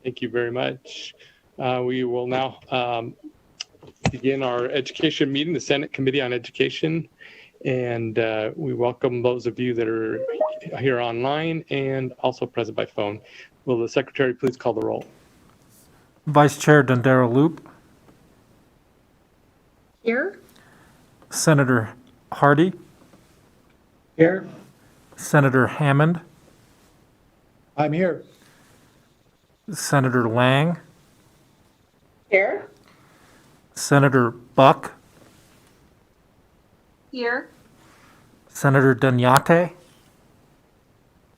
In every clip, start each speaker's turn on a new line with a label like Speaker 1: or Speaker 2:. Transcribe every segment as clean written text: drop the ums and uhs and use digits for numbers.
Speaker 1: Thank you very much. We will now begin our education meeting, the Senate Committee on Education. And we welcome those of you that are here online and also present by phone. Will the Secretary please call the roll?
Speaker 2: Vice Chair Dondero Loop.
Speaker 3: Here.
Speaker 2: Senator Hardy.
Speaker 4: Here.
Speaker 2: Senator Hammond.
Speaker 4: I'm here.
Speaker 2: Senator Lang.
Speaker 3: Here.
Speaker 2: Senator Buck.
Speaker 3: Here.
Speaker 2: Senator Dunyate.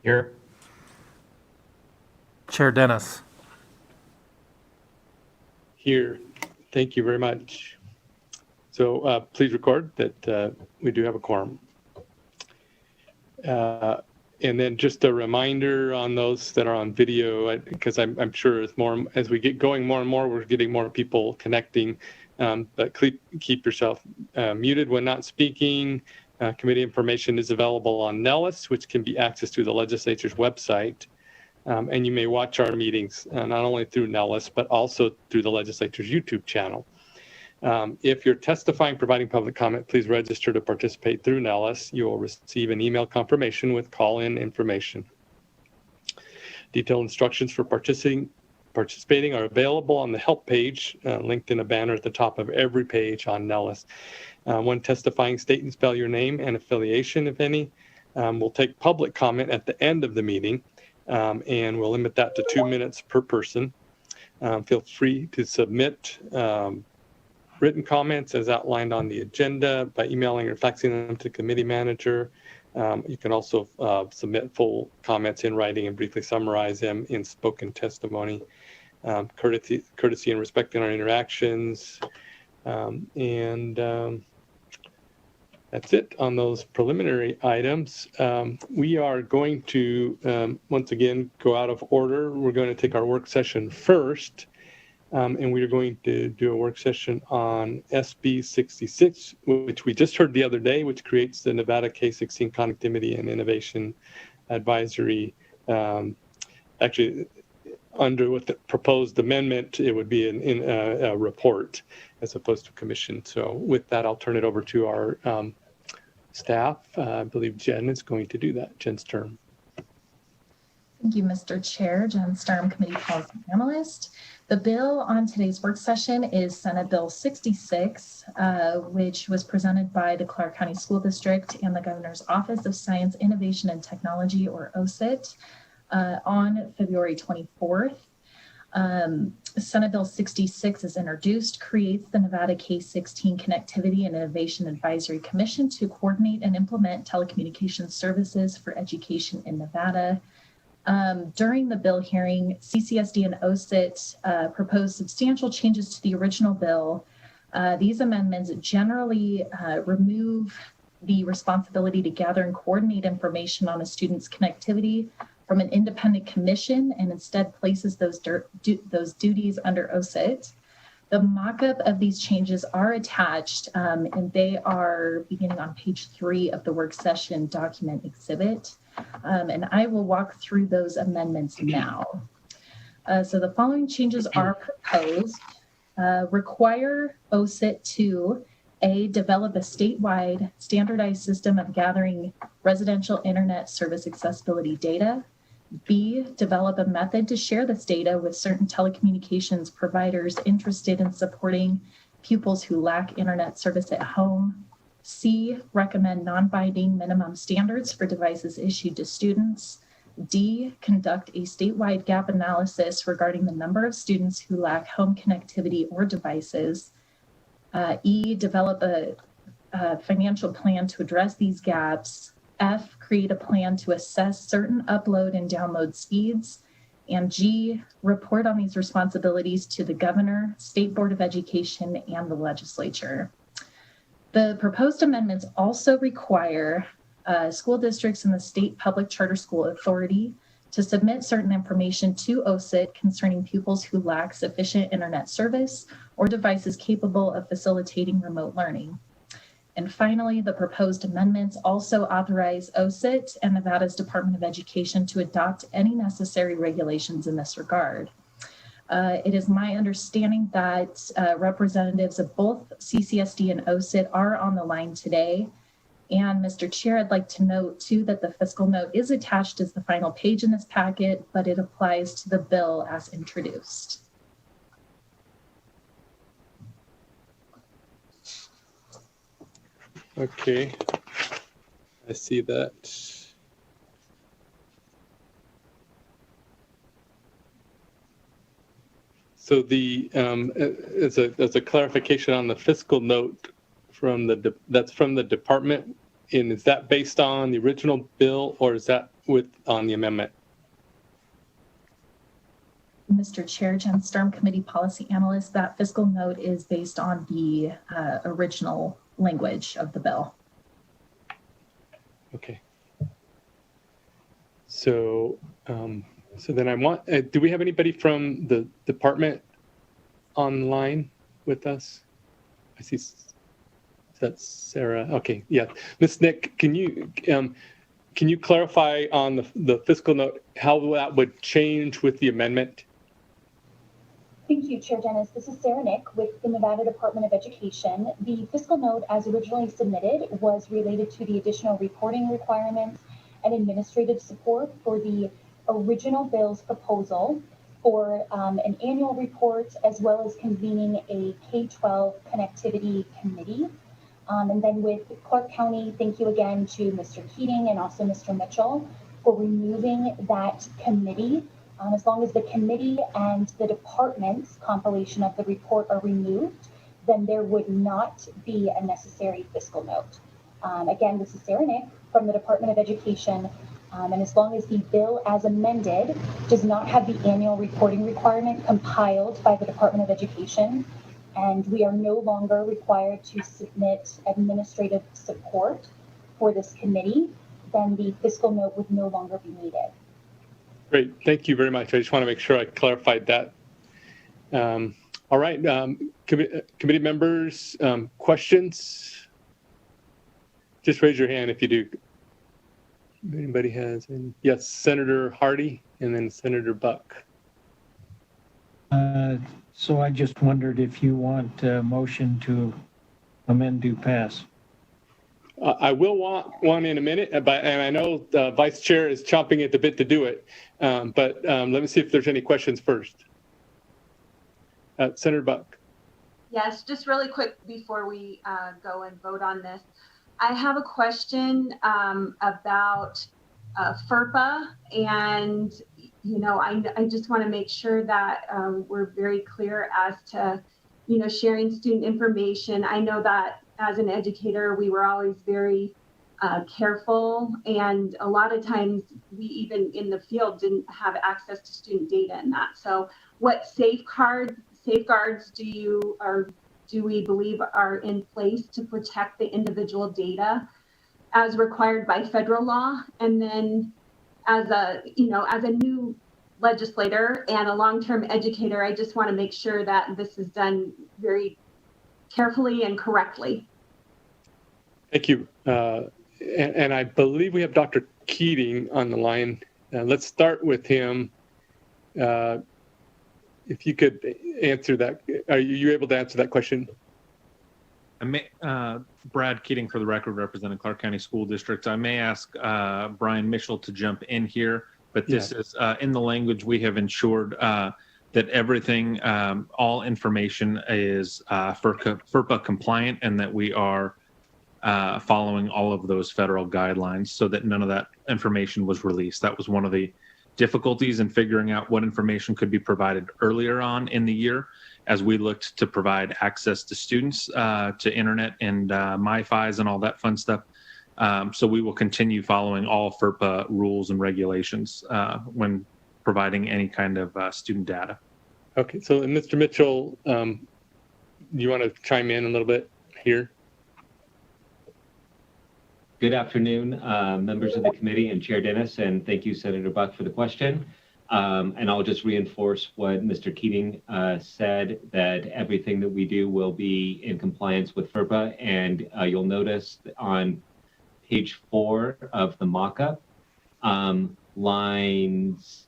Speaker 4: Here.
Speaker 2: Chair Dennis.
Speaker 1: Here. Thank you very much. So please record that we do have a quorum. And then just a reminder on those that are on video, because I'm sure as we get going more and more, we're getting more people connecting. But keep yourself muted when not speaking. Committee information is available on Nellis, which can be accessed through the legislature's website. And you may watch our meetings not only through Nellis, but also through the legislature's YouTube channel. If you're testifying, providing public comment, please register to participate through Nellis. You will receive an email confirmation with call-in information. Detailed instructions for participating are available on the help page, linked in a banner at the top of every page on Nellis. When testifying, state and spell your name and affiliation, if any. We'll take public comment at the end of the meeting, and we'll limit that to 2 minutes per person. Feel free to submit written comments as outlined on the agenda by emailing or faxing them to the committee manager. You can also submit full comments in writing and briefly summarize them in spoken testimony. Courtesy and respecting our interactions. That's it on those preliminary items. We are going to, once again, go out of order. We're going to take our work session first. And we are going to do a work session on SB 66, which we just heard the other day, which creates the Nevada K-16 Connectivity and Innovation Advisory. Actually, under with the proposed amendment, it would be a report as opposed to commission. So with that, I'll turn it over to our staff. I believe Jen is going to do that. Jen Sturm.
Speaker 3: Thank you, Mr. Chair. Jen Sturm, Committee Policy Analyst. The bill on today's work session is Senate Bill 66, which was presented by the Clark County School District and the Governor's Office of Science, Innovation, and Technology, or OSIT, on February 24th. Senate Bill 66 is introduced, creates the Nevada K-16 Connectivity and Innovation Advisory Commission to coordinate and implement telecommunications services for education in Nevada. During the bill hearing, CCSD and OSIT proposed substantial changes to the original bill. These amendments generally remove the responsibility to gather and coordinate information on a student's connectivity from an independent commission and instead places those duties under OSIT. The mock-up of these changes are attached, and they are beginning on page 3 of the work session document exhibit. And I will walk through those amendments now. So the following changes are proposed. Require OSIT to A, develop a statewide standardized system of gathering residential internet service accessibility data. B, develop a method to share this data with certain telecommunications providers interested in supporting pupils who lack internet service at home. C, recommend non-binding minimum standards for devices issued to students. D, conduct a statewide gap analysis regarding the number of students who lack home connectivity or devices. E, develop a financial plan to address these gaps. F, create a plan to assess certain upload and download speeds. And G, report on these responsibilities to the governor, State Board of Education, and the legislature. The proposed amendments also require school districts and the State Public Charter School Authority to submit certain information to OSIT concerning pupils who lack sufficient internet service or devices capable of facilitating remote learning. And finally, the proposed amendments also authorize OSIT and Nevada's Department of Education to adopt any necessary regulations in this regard. It is my understanding that representatives of both CCSD and OSIT are on the line today. And Mr. Chair, I'd like to note too that the fiscal note is attached as the final page in this packet, but it applies to the bill as introduced.
Speaker 1: Okay, I see that. So the as a clarification on the fiscal note from that's from the department, and is that based on the original bill or is that on the amendment?
Speaker 3: Mr. Chair, Jen Sturm, Committee Policy Analyst, that fiscal note is based on the original language of the bill.
Speaker 1: Okay. So, so then I want, do we have anybody from the department online with us? I see, that's Sarah. Okay, yeah. Ms. Nick, can you clarify on the fiscal note how that would change with the amendment?
Speaker 5: Thank you, Chair Dennis. This is Sarah Nick with the Nevada Department of Education. The fiscal note as originally submitted was related to the additional reporting requirements and administrative support for the original bill's proposal for an annual report, as well as convening a K-12 connectivity committee. And then with Clark County, thank you again to Mr. Keating and also Mr. Mitchell for removing that committee. As long as the committee and the department's compilation of the report are removed, then there would not be a necessary fiscal note. Again, this is Sarah Nick from the Department of Education. And as long as the bill as amended does not have the annual reporting requirement compiled by the Department of Education, and we are no longer required to submit administrative support for this committee, then the fiscal note would no longer be needed.
Speaker 1: Great, thank you very much. I just want to make sure I clarified that. All right, committee members, questions? Just raise your hand if you do. If anybody has any? Yes, Senator Hardy and then Senator Buck.
Speaker 4: So I just wondered if you want a motion to amend to pass.
Speaker 1: I will want one in a minute, and I know the Vice Chair is chomping at the bit to do it, but let me see if there's any questions first. Senator Buck.
Speaker 6: Yes, just really quick before we go and vote on this. I have a question about FERPA, and I just want to make sure that we're very clear as to sharing student information. I know that as an educator, we were always very careful, and a lot of times we even in the field didn't have access to student data in that. So what safeguards do we believe are in place to protect the individual data as required by federal law? And then as a new legislator and a long-term educator, I just want to make sure that this is done very carefully and correctly.
Speaker 1: Thank you. And I believe we have Dr. Keating on the line. Let's start with him. If you could answer that, are you able to answer that question?
Speaker 7: Brad Keating, for the record, representing Clark County School District. I may ask Brian Mitchell to jump in here, but this is in the language we have ensured that everything, all information is FERPA compliant, and that we are following all of those federal guidelines so that none of that information was released. That was one of the difficulties in figuring out what information could be provided earlier on in the year as we looked to provide access to students to internet and MiFis and all that fun stuff. So we will continue following all FERPA rules and regulations when providing any kind of student data.
Speaker 1: Okay, so Mr. Mitchell, you want to chime in a little bit here?
Speaker 8: Good afternoon, members of the committee and Chair Dennis, and thank you, Senator Buck, for the question. And I'll just reinforce what Mr. Keating said, that everything that we do will be in compliance with FERPA. And you'll notice on page 4 of the mock-up, lines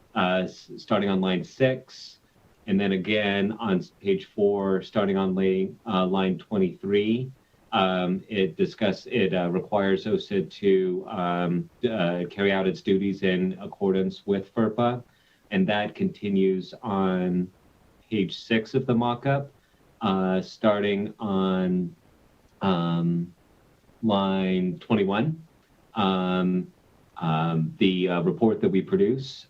Speaker 8: starting on line 6, And then again on page 4, starting on line 23, it requires OSID to carry out its duties in accordance with FERPA, and that continues on page 6 of the mock-up, starting on line 21. The report that we produce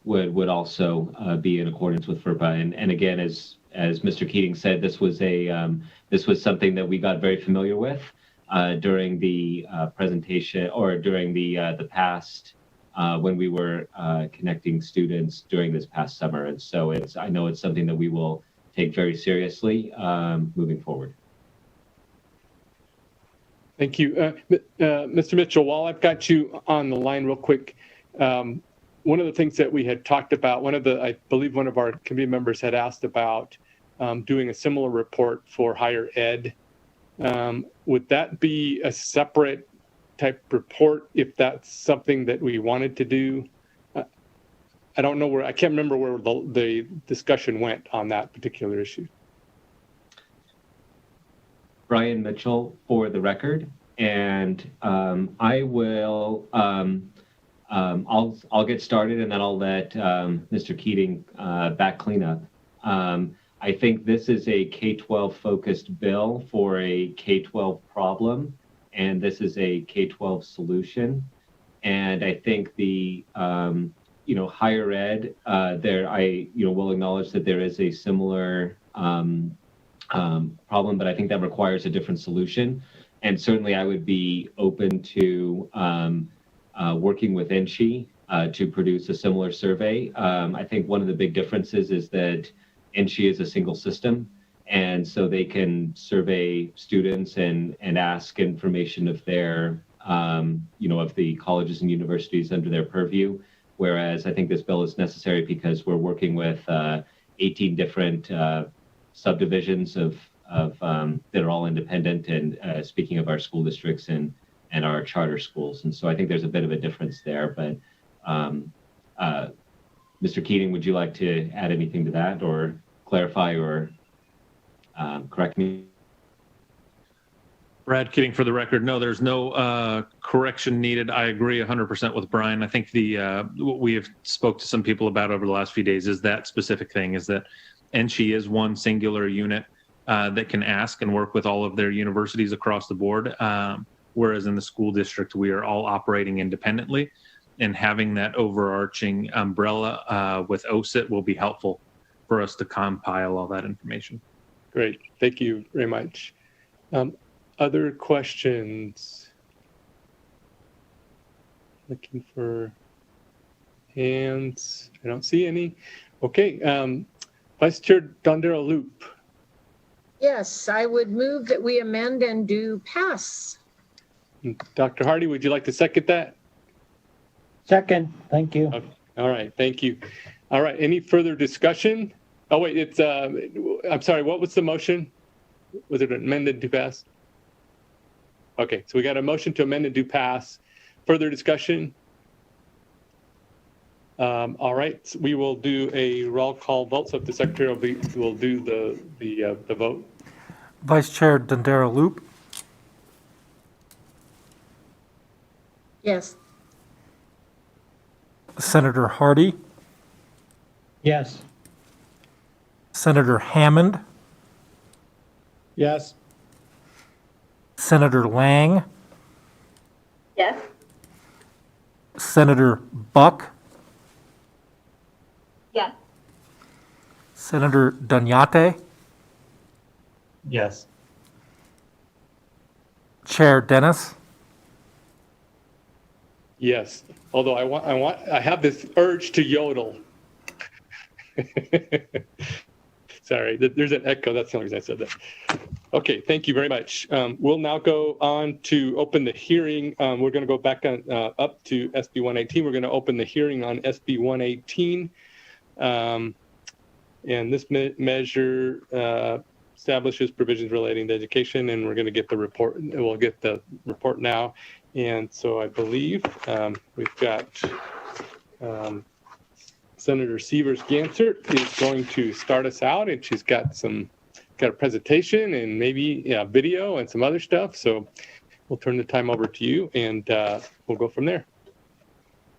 Speaker 8: would also be in accordance with FERPA. And again, as Mr. Keating said, this was something that we got very familiar with during the presentation, or during the past when we were connecting students during this past summer. And so I know it's something that we will take very seriously moving forward.
Speaker 1: Thank you. Mr. Mitchell, while I've got you on the line real quick, one of the things that we had talked about, I believe one of our committee members had asked about doing a similar report for higher ed. Would that be a separate type report if that's something that we wanted to do? I don't know I can't remember where the discussion went on that particular issue.
Speaker 8: Brian Mitchell for the record, and I will I'll get started, and then I'll let Mr. Keating back clean up. I think this is a K-12 focused bill for a K-12 problem, and this is a K-12 solution. And I think the higher ed I will acknowledge that there is a similar problem, but I think that requires a different solution. And certainly I would be open to working with NSHE to produce a similar survey. I think one of the big differences is that NSHE is a single system, and so they can survey students and ask information of their, of the colleges and universities under their purview. Whereas I think this bill is necessary because we're working with 18 different subdivisions of that are all independent, and speaking of our school districts and our charter schools. And so I think there's a bit of a difference there. But Mr. Keating, would you like to add anything to that, or clarify, or correct me?
Speaker 7: Brad Keating for the record. No, there's no correction needed. I agree 100% with Brian. I think what we have spoke to some people about over the last few days is that specific thing, is that NSHE is one singular unit that can ask and work with all of their universities across the board, whereas in the school district, we are all operating independently, and having that overarching umbrella with OSIT will be helpful for us to compile all that information.
Speaker 1: Great. Thank you very much. Other questions? Looking for hands. I don't see any. Okay. Vice Chair Dondero Loop.
Speaker 9: Yes, I would move that we amend and do pass.
Speaker 1: Dr. Hardy, would you like to second that?
Speaker 4: Second, thank you.
Speaker 1: Okay. All right, thank you. All right, any further discussion? Oh, wait, it's, I'm sorry, what was the motion? Was it amended to pass? Okay, so we got a motion to amend and do pass. Further discussion? All right, so we will do a roll call vote. So if the secretary will do the vote.
Speaker 2: Vice Chair Dondero Loop,
Speaker 9: Yes.
Speaker 2: Senator Hardy,
Speaker 4: Yes.
Speaker 2: Senator Hammond,
Speaker 4: Yes.
Speaker 2: Senator Lang,
Speaker 6: Yes.
Speaker 2: Senator Buck,
Speaker 6: Yes.
Speaker 2: Senator Dunyate,
Speaker 4: Yes.
Speaker 2: Chair Dennis.
Speaker 1: Yes, although I have this urge to yodel. Sorry, there's an echo. That's the only reason I said that. Okay, thank you very much. We'll now go on to open the hearing. We're going to go back on, up to SB 118. We're going to open the hearing on SB 118. And this measure establishes provisions relating to education, and we're going to get the report. We'll get the report now. And so I believe we've got Senator Severs Gansert is going to start us out, and she's got a presentation and maybe video and some other stuff. So we'll turn the time over to you, and we'll go from there.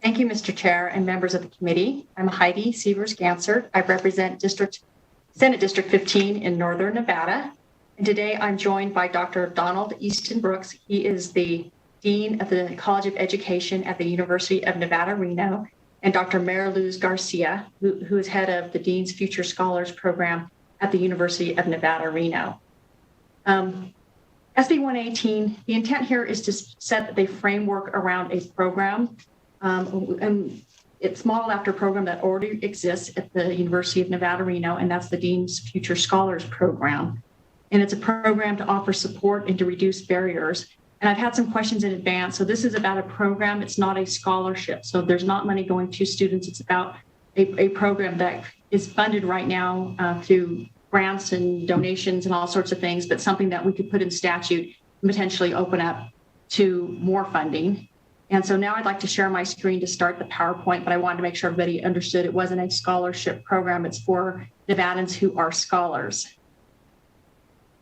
Speaker 10: Thank you, Mr. Chair and members of the committee. I'm Heidi Severs Gansert. I represent Senate District 15 in Northern Nevada. And today I'm joined by Dr. Donald Easton Brooks. He is the Dean of the College of Education at the University of Nevada, Reno, and Dr. Mariluz Garcia, who is head of the Dean's Future Scholars Program at the University of Nevada, Reno. SB 118, the intent here is to set the framework around a program, and it's modeled after a program that already exists at the University of Nevada, Reno, and that's the Dean's Future Scholars Program. And it's a program to offer support and to reduce barriers. And I've had some questions in advance. So this is about a program. It's not a scholarship. So there's not money going to students. It's about a program that is funded right now through grants and donations and all sorts of things, but something that we could put in statute and potentially open up to more funding. And so now I'd like to share my screen to start the PowerPoint, but I wanted to make sure everybody understood it wasn't a scholarship program. It's for Nevadans who are scholars.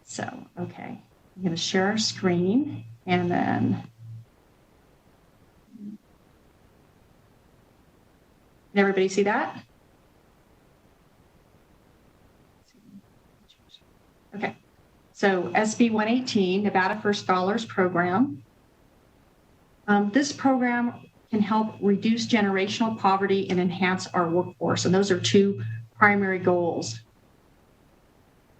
Speaker 10: So, okay, I'm going to share our screen, and then can everybody see that? Okay, so SB 118, Nevada for Scholars Program. This program can help reduce generational poverty and enhance our workforce, and those are two primary goals.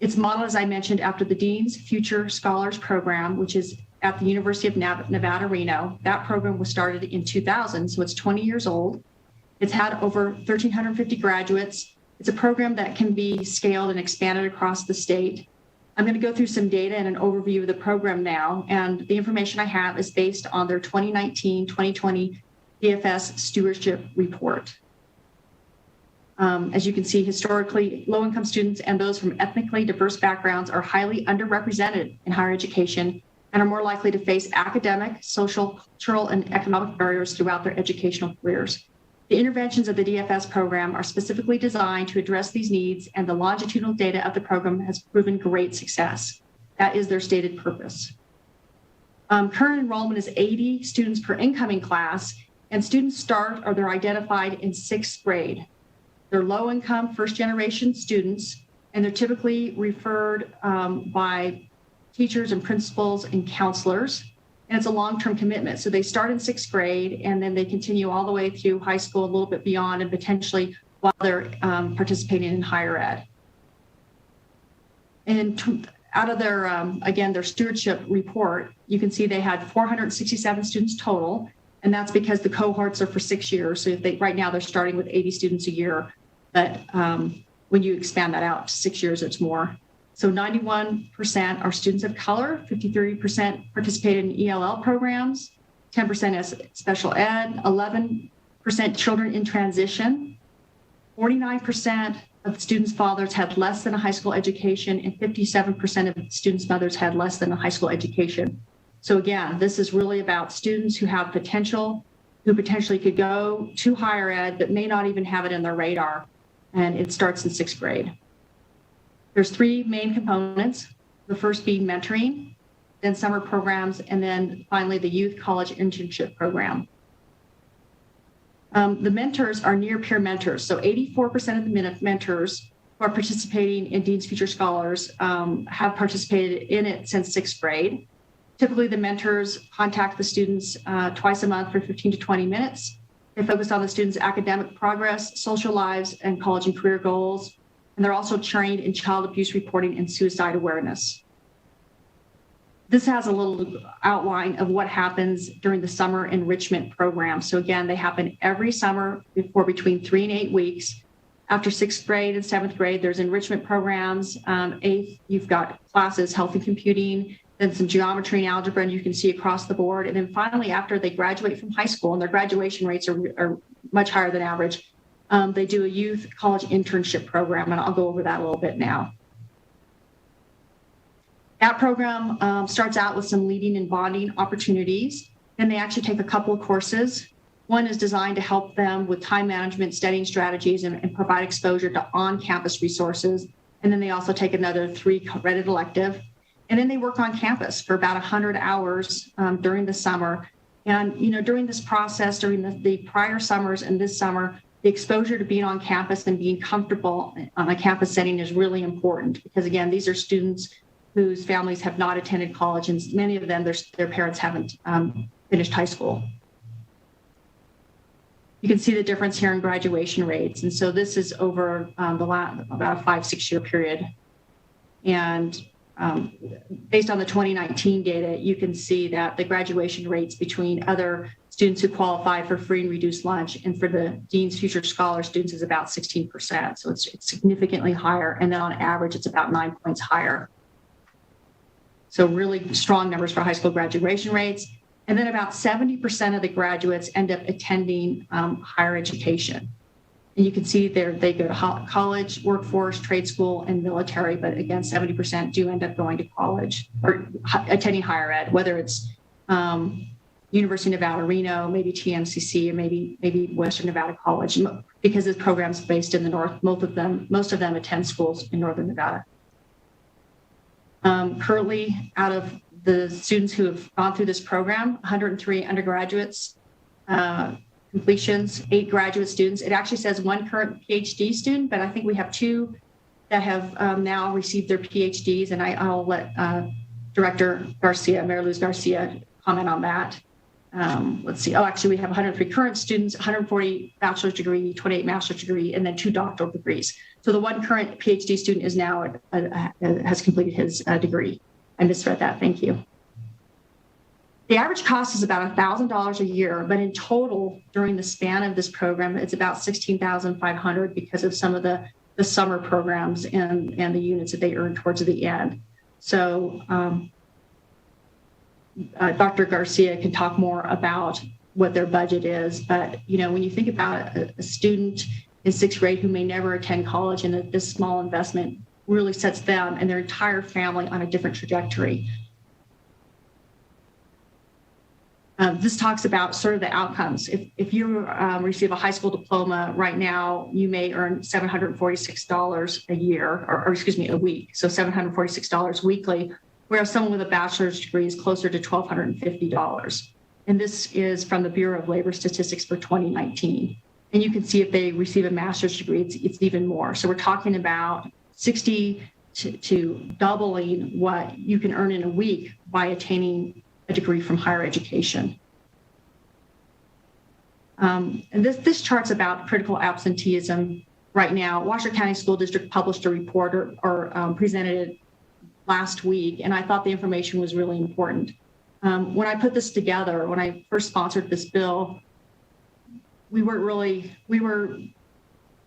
Speaker 10: It's modeled, as I mentioned, after the Dean's Future Scholars Program, which is at the University of Nevada, Reno. That program was started in 2000, so it's 20 years old. It's had over 1,350 graduates. It's a program that can be scaled and expanded across the state. I'm going to go through some data and an overview of the program now, and the information I have is based on their 2019-2020 DFS Stewardship Report. As you can see, historically, low-income students and those from ethnically diverse backgrounds are highly underrepresented in higher education and are more likely to face academic, social, cultural, and economic barriers throughout their educational careers. The interventions of the DFS program are specifically designed to address these needs, and the longitudinal data of the program has proven great success. That is their stated purpose. Current enrollment is 80 students per incoming class, and students start or they're identified in 6th grade. They're low-income, first-generation students, and they're typically referred by teachers and principals and counselors, and it's a long-term commitment. So they start in 6th grade, and then they continue all the way through high school, a little bit beyond, and potentially while they're participating in higher ed. And out of their, again, their stewardship report, you can see they had 467 students total, and that's because the cohorts are for 6 years. So if right now they're starting with 80 students a year, but when you expand that out to 6 years, it's more. So 91% are students of color, 53% participated in ELL programs, 10% as special ed, 11% children in transition, 49% of students' fathers had less than a high school education, and 57% of students' mothers had less than a high school education. So again, this is really about students who have potential, who potentially could go to higher ed, but may not even have it in their radar. And it starts in 6th grade. There's 3 main components, the first being mentoring, then summer programs, and then finally the youth college internship program. The mentors are near peer mentors. So 84% of the mentors who are participating in Dean's Future Scholars have participated in it since 6th grade. Typically, the mentors contact the students twice a month for 15 to 20 minutes. They focus on the students' academic progress, social lives, and college and career goals. And they're also trained in child abuse reporting and suicide awareness. This has a little outline of what happens during the summer enrichment program. So again, they happen every summer for between 3 and 8 weeks. After 6th grade and 7th grade, there's enrichment programs. 8th, you've got classes, health and computing, then some geometry and algebra, and you can see across the board. And then finally, after they graduate from high school, and their graduation rates are much higher than average, they do a youth college internship program, and I'll go over that a little bit now. That program starts out with some leading and bonding opportunities. Then they actually take a couple of courses. One is designed to help them with time management, studying strategies, and provide exposure to on-campus resources. And then they also take another 3 credit elective. And then they work on campus for about 100 hours during the summer. And, during this process, during the prior summers and this summer, the exposure to being on campus and being comfortable on a campus setting is really important because, again, these are students whose families have not attended college, and many of them, their parents haven't finished high school. You can see the difference here in graduation rates. And so this is over about a 5-6 year period. And based on the 2019 data, you can see that the graduation rates between other students who qualify for free and reduced lunch and for the Dean's Future Scholar students is about 16%. So it's significantly higher. And then on average, it's about 9 points higher. So really strong numbers for high school graduation rates. And then about 70% of the graduates end up attending higher education. And you can see there they go to college, workforce, trade school, and military. But again, 70% do end up going to college or attending higher ed, whether it's University of Nevada, Reno, maybe TMCC, or maybe Western Nevada College, because this program's based in the north. Most of them attend schools in Northern Nevada. Currently, out of the students who have gone through this program, 103 undergraduates completions, 8 graduate students. It actually says 1 current PhD student, but I think we have 2 that have now received their PhDs, and I'll let Director Garcia, Mary Luz Garcia, comment on that. Let's see. Oh, actually, we have 103 current students, 140 bachelor's degree, 28 master's degree, and then 2 doctoral degrees. So the 1 current PhD student is now has completed his degree. I misread that. Thank you. The average cost is about $1,000 a year, but in total, during the span of this program, it's about $16,500 because of some of the summer programs and the units that they earn towards the end. So Dr. Garcia can talk more about what their budget is, but when you think about a student in 6th grade who may never attend college, and this small investment really sets them and their entire family on a different trajectory. This talks about sort of the outcomes. If you receive a high school diploma right now, you may earn $746 a year, or excuse me, a week. So $746 weekly, whereas someone with a bachelor's degree is closer to $1,250. And this is from the Bureau of Labor Statistics for 2019. And you can see if they receive a master's degree, it's even more. So we're talking about 60 to doubling what you can earn in a week by attaining a degree from higher education. And this chart's about critical absenteeism right now. Washoe County School District published a report or presented it last week, and I thought the information was really important. When I put this together, when I first sponsored this bill, we were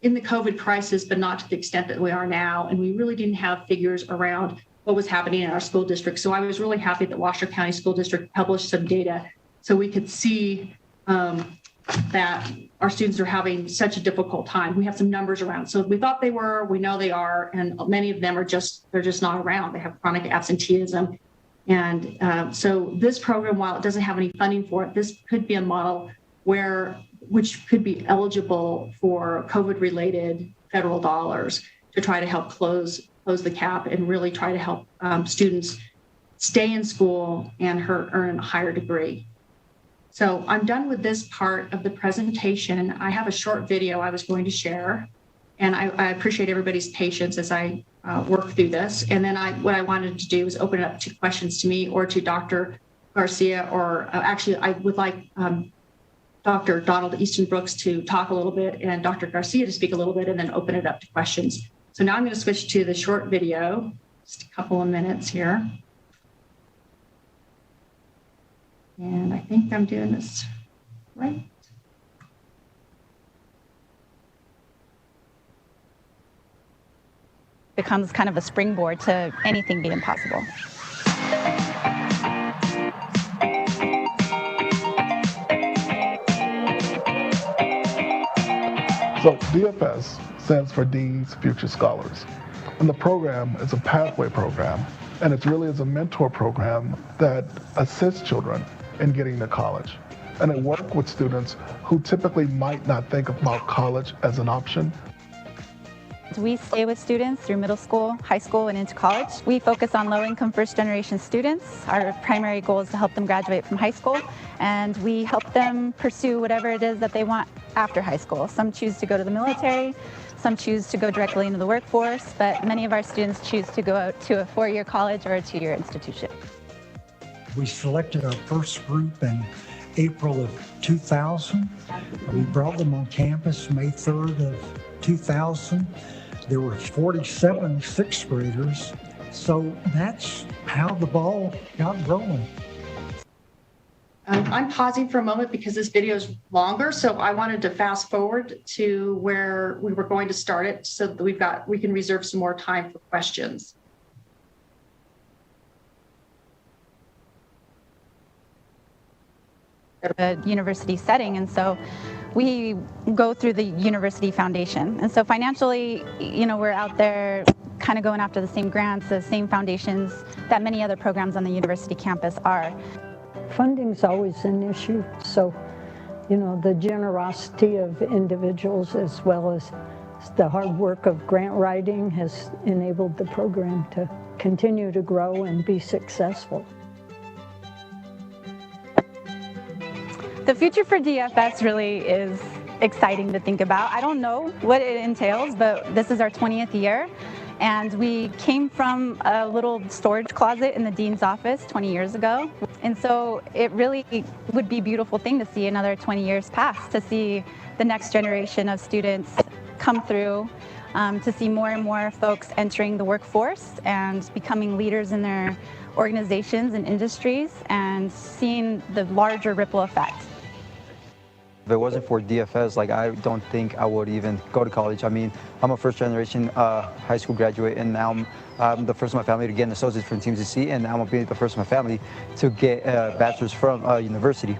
Speaker 10: in the COVID crisis, but not to the extent that we are now. And we really didn't have figures around what was happening in our school district. So I was really happy that Washoe County School District published some data so we could see that our students are having such a difficult time. We have some numbers around. So we thought they were, we know they are, and many of them they're just not around. They have chronic absenteeism. And so this program, while it doesn't have any funding for it, this could be a model which could be eligible for COVID-related federal dollars to try to help close the gap and really try to help students stay in school and earn a higher degree. So I'm done with this part of the presentation. I have a short video I was going to share, and I appreciate everybody's patience as I work through this. And then what I wanted to do is open it up to questions to me or to Dr. Garcia, or actually I would like Dr. Donald Easton Brooks to talk a little bit and Dr. Garcia to speak a little bit, and then open it up to questions. So now I'm going to switch to the short video, just a couple of minutes here. And I think I'm doing this right.
Speaker 11: Becomes kind of a springboard to anything being possible.
Speaker 12: So DFS stands for Dean's Future Scholars. And the program is a pathway program, and it really is a mentor program that assists children in getting to college. and I work with students who typically might not think about college as an option.
Speaker 11: We stay with students through middle school, high school, and into college. We focus on low-income first-generation students. Our primary goal is to help them graduate from high school, and we help them pursue whatever it is that they want after high school. Some choose to go to the military, some choose to go directly into the workforce, but many of our students choose to go out to a four-year college or a two-year institution.
Speaker 13: We selected our first group in April of 2000. We brought them on campus May 3rd of 2000. There were 47 sixth graders, so that's how the ball got rolling.
Speaker 10: I'm pausing for a moment because this video is longer, so I wanted to fast forward to where we were going to start it so that we can reserve some more time for questions.
Speaker 11: A university setting, and so we go through the university foundation. And so financially, we're out there kind of going after the same grants, the same foundations that many other programs on the university campus are.
Speaker 14: Funding's always an issue, so the generosity of individuals as well as the hard work of grant writing has enabled the program to continue to grow and be successful.
Speaker 11: The future for DFS really is exciting to think about. I don't know what it entails, but this is our 20th year, and we came from a little storage closet in the dean's office 20 years ago. And so it really would be a beautiful thing to see another 20 years pass, to see the next generation of students come through, to see more and more folks entering the workforce and becoming leaders in their organizations and industries, and seeing the larger ripple effect.
Speaker 15: If it wasn't for DFS, I don't think I would even go to college. I mean, I'm a first-generation high school graduate, and now I'm the first in my family to get an associate from TMCC, and I'm going to be the first in my family to get a bachelor's from university.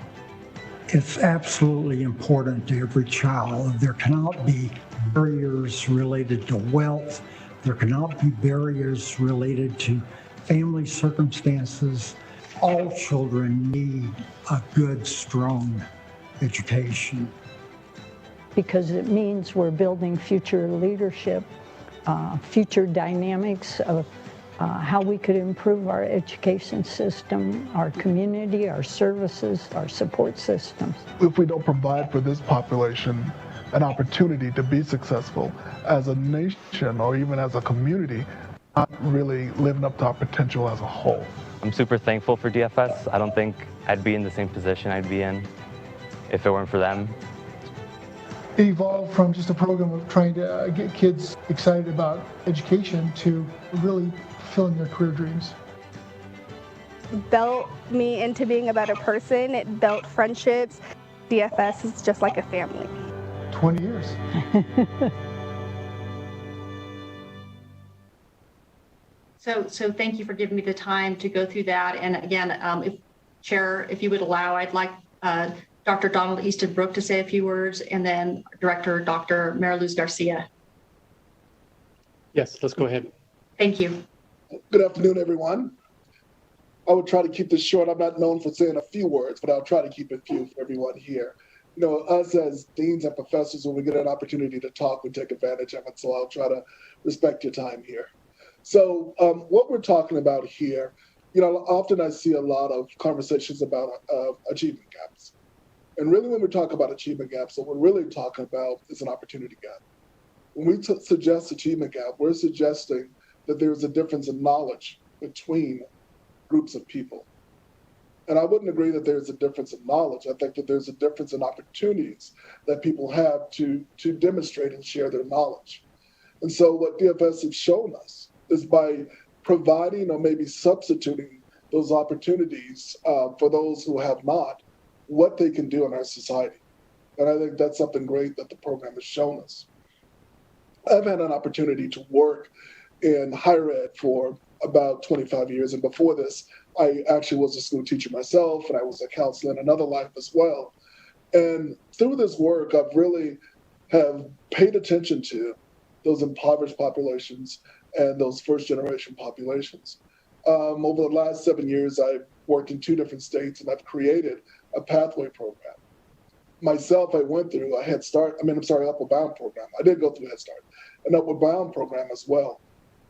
Speaker 13: It's absolutely important to every child. There cannot be barriers related to wealth. There cannot be barriers related to family circumstances. All children need a good, strong education.
Speaker 14: Because it means we're building future leadership, future dynamics of how we could improve our education system, our community, our services, our support systems.
Speaker 12: If we don't provide for this population an opportunity to be successful as a nation or even as a community, not really living up to our potential as a whole.
Speaker 16: I'm super thankful for DFS. I don't think I'd be in the same position I'd be in if it weren't for them.
Speaker 17: It evolved from just a program of trying to get kids excited about education to really fulfilling their career dreams.
Speaker 18: It built me into being a better person. It built friendships. DFS is just like a family.
Speaker 17: 20 years.
Speaker 10: So thank you for giving me the time to go through that. And again, Chair, if you would allow, I'd like Dr. Donald Easton-Brooke to say a few words, and then Director Dr. Mariluz Garcia.
Speaker 1: Yes, let's go ahead.
Speaker 10: Thank you.
Speaker 19: Good afternoon, everyone. I will try to keep this short. I'm not known for saying a few words, but I'll try to keep it few for everyone here. Us as deans and professors, when we get an opportunity to talk, we take advantage of it, so I'll try to respect your time here. So what we're talking about here, often I see a lot of conversations about achievement gaps. And really when we talk about achievement gaps, what we're really talking about is an opportunity gap. When we suggest achievement gap, we're suggesting that there's a difference in knowledge between groups of people. And I wouldn't agree that there's a difference in knowledge. I think that there's a difference in opportunities that people have to demonstrate and share their knowledge. And so what DFS has shown us is by providing or maybe substituting those opportunities for those who have not, what they can do in our society. And I think that's something great that the program has shown us. I've had an opportunity to work in higher ed for about 25 years. And before this, I actually was a school teacher myself, and I was a counselor in another life as well. And through this work, I've really have paid attention to those impoverished populations and those first generation populations. Over the last 7 years, I've worked in 2 different states, and I've created a pathway program. Myself, I went through a Upward Bound program. I did go through Head Start, an Upward Bound program as well.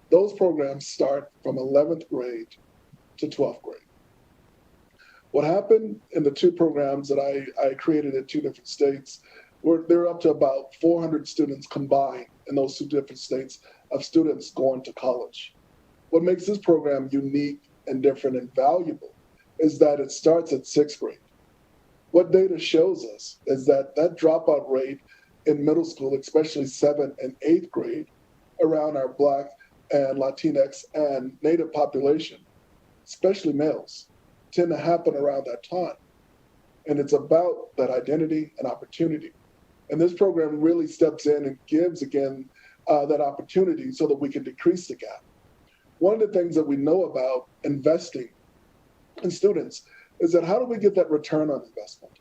Speaker 19: Those programs start from 11th grade to 12th grade. What happened in the two programs that I created in two different states, they're up to about 400 students combined in those two different states of students going to college. What makes this program unique and different and valuable is that it starts at 6th grade. What data shows us is that dropout rate in middle school, especially 7th and 8th grade, around our Black and Latinx and Native population, especially males, tend to happen around that time. And it's about that identity and opportunity. And this program really steps in and gives, again, that opportunity so that we can decrease the gap. One of the things that we know about investing in students is that how do we get that return on investment?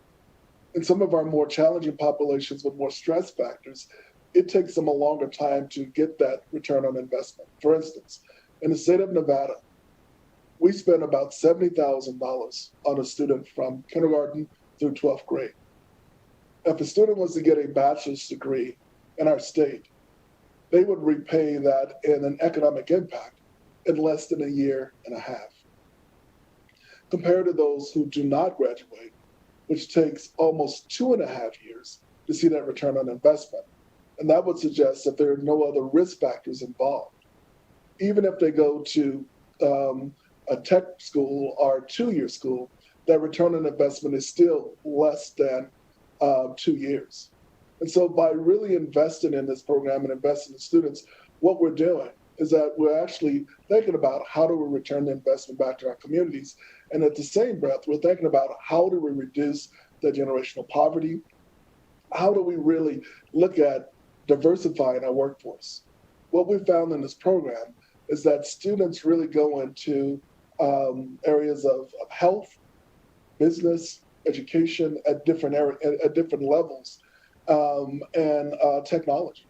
Speaker 19: In some of our more challenging populations with more stress factors, it takes them a longer time to get that return on investment. For instance, in the state of Nevada, we spend about $70,000 on a student from kindergarten through 12th grade. If a student was to get a bachelor's degree in our state, they would repay that in an economic impact in less than a year and a half. Compared to those who do not graduate, which takes almost 2.5 years to see that return on investment. And that would suggest that there are no other risk factors involved. Even if they go to a tech school or a 2-year school, that return on investment is still less than 2 years. And so by really investing in this program and investing in students, what we're doing is that we're actually thinking about how do we return the investment back to our communities. And at the same breath, we're thinking about how do we reduce the generational poverty? How do we really look at diversifying our workforce? What we found in this program is that students really go into areas of health, business, education at different levels, and technology.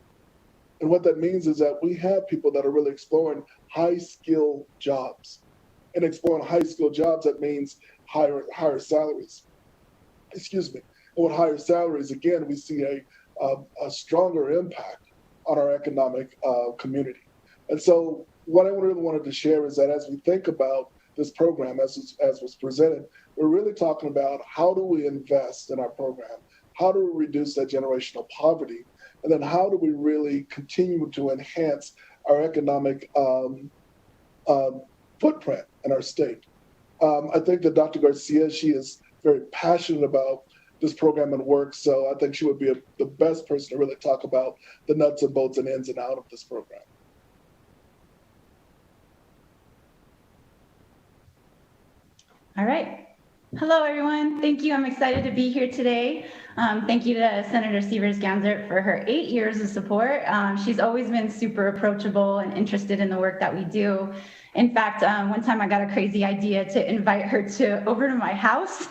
Speaker 19: And what that means is that we have people that are really exploring high-skill jobs. And exploring high-skill jobs, that means higher salaries. Excuse me. And with higher salaries, again, we see a stronger impact on our economic community. And so what I really wanted to share is that as we think about this program, as was presented, we're really talking about how do we invest in our program? How do we reduce that generational poverty? And then how do we really continue to enhance our economic footprint in our state? I think that Dr. Garcia, she is very passionate about this program and work, so I think she would be the best person to really talk about the nuts and bolts and ins and out of this program.
Speaker 11: All right. Hello, everyone. Thank you. I'm excited to be here today. Thank you to Senator Sievers-Ganzert for her 8 years of support. She's always been super approachable and interested in the work that we do. In fact, one time I got a crazy idea to invite her over to my house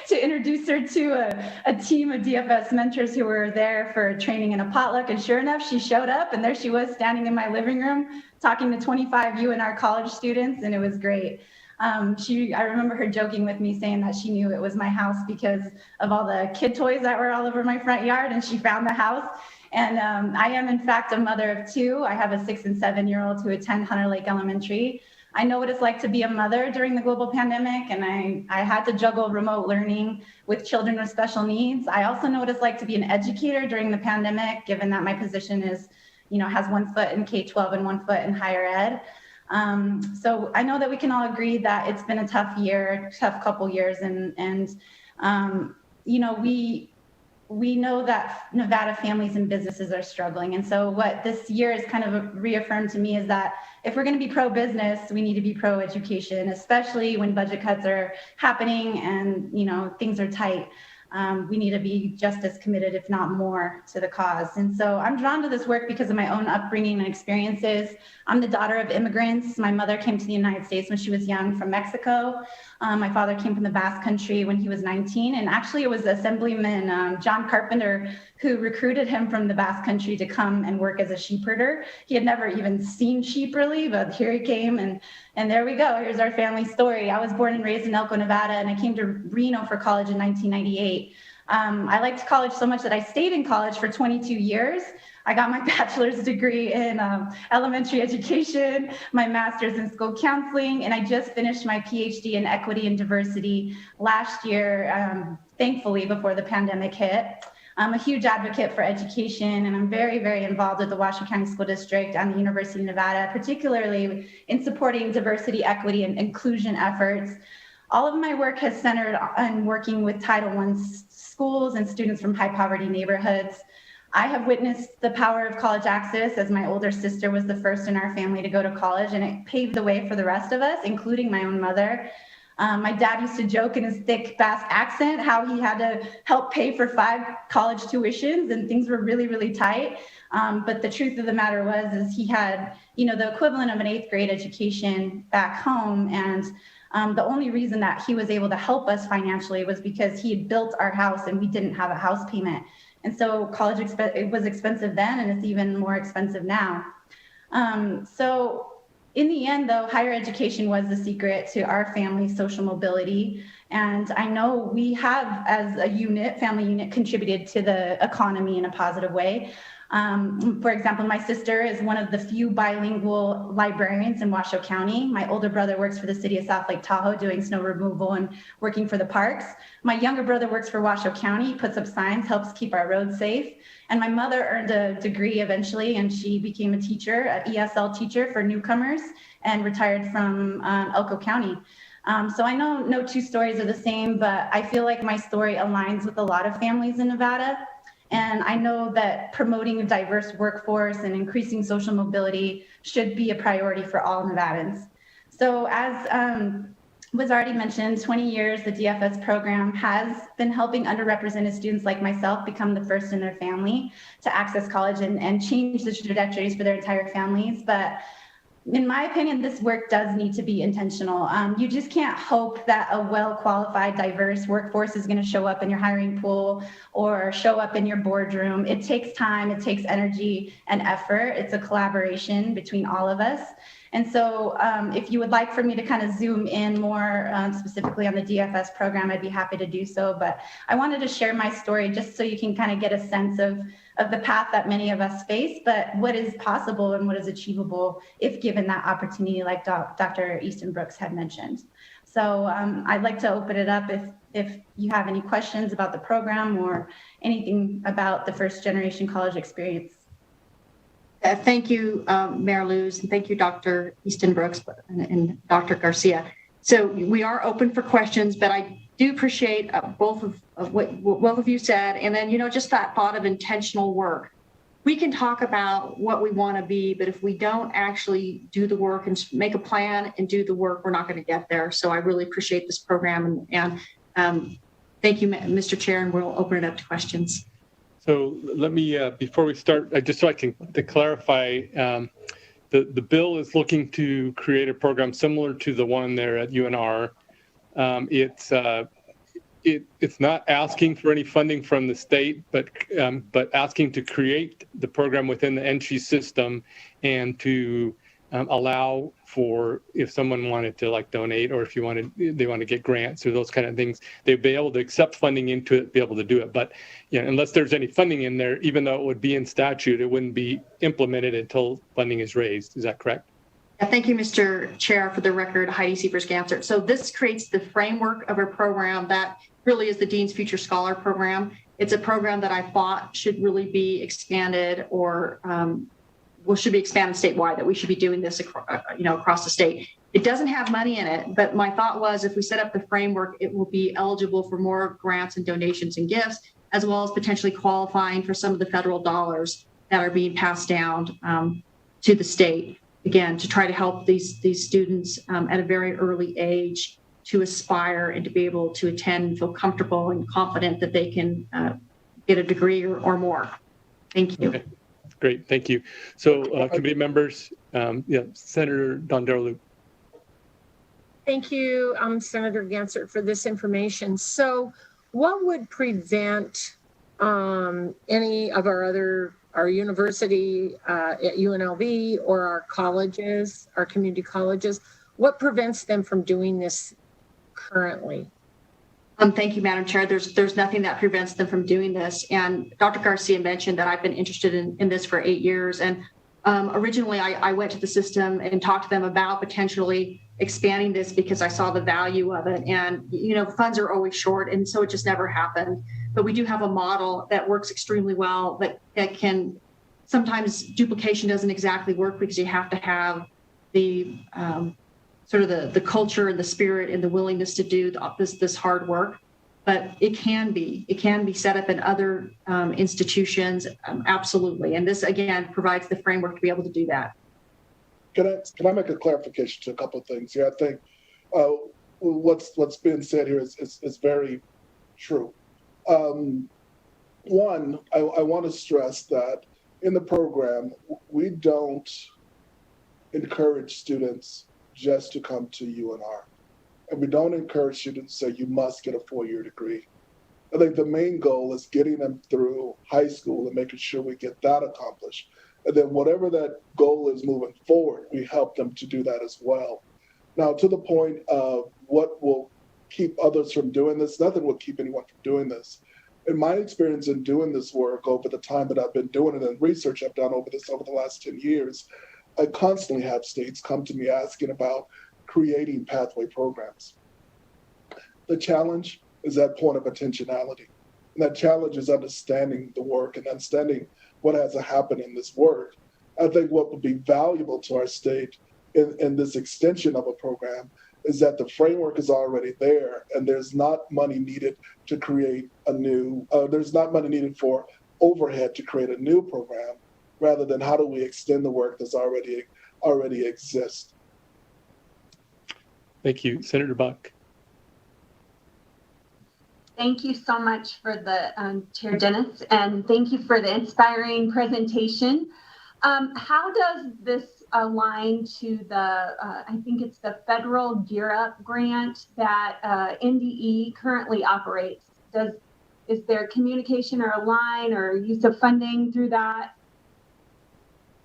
Speaker 11: to introduce her to a team of DFS mentors who were there for training in a potluck. And sure enough, she showed up and there she was standing in my living room talking to 25 UNR college students, and it was great. I remember her joking with me saying that she knew it was my house because of all the kid toys that were all over my front yard, and she found the house. And I am, in fact, a mother of 2. I have a 6- and 7-year-old who attend Hunter Lake Elementary. I know what it's like to be a mother during the global pandemic, and I had to juggle remote learning with children with special needs. I also know what it's like to be an educator during the pandemic, given that my position is, has one foot in K-12 and one foot in higher ed. So I know that we can all agree that it's been a tough couple years, and we know that Nevada families and businesses are struggling. And so what this year has kind of reaffirmed to me is that if we're going to be pro-business, we need to be pro-education, especially when budget cuts are happening and, things are tight. We need to be just as committed, if not more, to the cause. And so I'm drawn to this work because of my own upbringing and experiences. I'm the daughter of immigrants. My mother came to the United States when she was young from Mexico. My father came from the Basque Country when he was 19. And actually, it was Assemblyman John Carpenter who recruited him from the Basque Country to come and work as a sheep herder. He had never even seen sheep really, but here he came, and there we go. Here's our family story. I was born and raised in Elko, Nevada, and I came to Reno for college in 1998. I liked college so much that I stayed in college for 22 years. I got my bachelor's degree in elementary education, my master's in school counseling, and I just finished my PhD in equity and diversity last year, thankfully, before the pandemic hit. I'm a huge advocate for education, and I'm very, very involved with the Washoe County School District and the University of Nevada, particularly in supporting diversity, equity, and inclusion efforts. All of my work has centered on working with Title I schools and students from high poverty neighborhoods. I have witnessed the power of college access, as my older sister was the first in our family to go to college, and it paved the way for the rest of us, including my own mother. My dad used to joke in his thick Basque accent how he had to help pay for 5 college tuitions, and things were really, really tight. But the truth of the matter is he had, the equivalent of an 8th grade education back home, and the only reason that he was able to help us financially was because he had built our house and we didn't have a house payment. And so college it was expensive then, and it's even more expensive now. So in the end, though, higher education was the secret to our family's social mobility. And I know we have, as a unit, family unit, contributed to the economy in a positive way. For example, my sister is one of the few bilingual librarians in Washoe County. My older brother works for the city of South Lake Tahoe doing snow removal and working for the parks. My younger brother works for Washoe County, puts up signs, helps keep our roads safe. And my mother earned a degree eventually, and she became a teacher, an ESL teacher for newcomers, and retired from Elko County. So I know no two stories are the same, but I feel like my story aligns with a lot of families in Nevada. And I know that promoting a diverse workforce and increasing social mobility should be a priority for all Nevadans. So as was already mentioned, 20 years, the DFS program has been helping underrepresented students like myself become the first in their family to access college and change the trajectories for their entire families. But in my opinion, this work does need to be intentional. You just can't hope that a well-qualified, diverse workforce is going to show up in your hiring pool or show up in your boardroom. It takes time, it takes energy and effort. It's a collaboration between all of us. And so if you would like for me to kind of zoom in more specifically on the DFS program, I'd be happy to do so. But I wanted to share my story just so you can kind of get a sense of the path that many of us face, but what is possible and what is achievable if given that opportunity, like Dr. Easton Brooks had mentioned. So I'd like to open it up if you have any questions about the program or anything about the first generation college experience.
Speaker 10: Thank you, Mayor Luz, and thank you, Dr. Easton Brooks and Dr. Garcia. So we are open for questions, but I do appreciate both of what both of you said, and then just that thought of intentional work. We can talk about what we want to be, but if we don't actually do the work and make a plan and do the work, we're not going to get there. So I really appreciate this program, and thank you, Mr. Chair, and we'll open it up to questions.
Speaker 1: So let me, before we start, just so I can clarify, the bill is looking to create a program similar to the one there at UNR. It's not asking for any funding from the state, but asking to create the program within the NC system and to allow for, if someone wanted to like donate, or if they want to get grants or those kind of things, they'd be able to accept funding into it, be able to do it. But unless there's any funding in there, even though it would be in statute, it wouldn't be implemented until funding is raised. Is that correct?
Speaker 10: Thank you, Mr. Chair. For the record, Heidi Sievers-Gansert. So this creates the framework of a program that really is the Dean's Future Scholar Program. It's a program that I thought should really be expanded, or should be expanded statewide, that we should be doing this across the state. It doesn't have money in it, but my thought was if we set up the framework, it will be eligible for more grants and donations and gifts, as well as potentially qualifying for some of the federal dollars that are being passed down to the state. Again, to try to help these students at a very early age to aspire and to be able to attend and feel comfortable and confident that they can get a degree or more. Thank you.
Speaker 1: Okay. Great, thank you. So committee members, Senator Dondarlu.
Speaker 9: Thank you, Senator Gansert, for this information. So what would prevent any of our university at UNLV or our colleges, our community colleges? What prevents them from doing this currently?
Speaker 10: Thank you, Madam Chair. There's nothing that prevents them from doing this. And Dr. Garcia mentioned that I've been interested in this for 8 years. And originally I went to the system and talked to them about potentially expanding this because I saw the value of it. And, funds are always short. And so it just never happened. But we do have a model that works extremely well that can, sometimes duplication doesn't exactly work because you have to have the sort of the culture and the spirit and the willingness to do this hard work. But it can be set up in other institutions, absolutely. And this, again, provides the framework to be able to do that.
Speaker 19: Can I make a clarification to a couple of things here? I think what's been said here is very true. One, I want to stress that in the program, we don't encourage students just to come to UNR. And we don't encourage students to say you must get a 4-year degree. I think the main goal is getting them through high school and making sure we get that accomplished. And then whatever that goal is moving forward, we help them to do that as well. Now, to the point of what will keep others from doing this, nothing will keep anyone from doing this. In my experience in doing this work over the time that I've been doing it and research I've done over the last 10 years, I constantly have states come to me asking about creating pathway programs. The challenge is that point of intentionality. And that challenge is understanding the work and understanding what has to happen in this work. I think what would be valuable to our state in this extension of a program is that the framework is already there and there's not money needed to create there's not money needed for overhead to create a new program, rather than how do we extend the work that's already exists.
Speaker 1: Thank you. Senator Buck.
Speaker 6: Thank you so much for the Chair Dennis, and thank you for the inspiring presentation. How does this align to the, I think it's the federal Gear Up grant that NDE currently operates? Is there communication or a line or use of funding through that?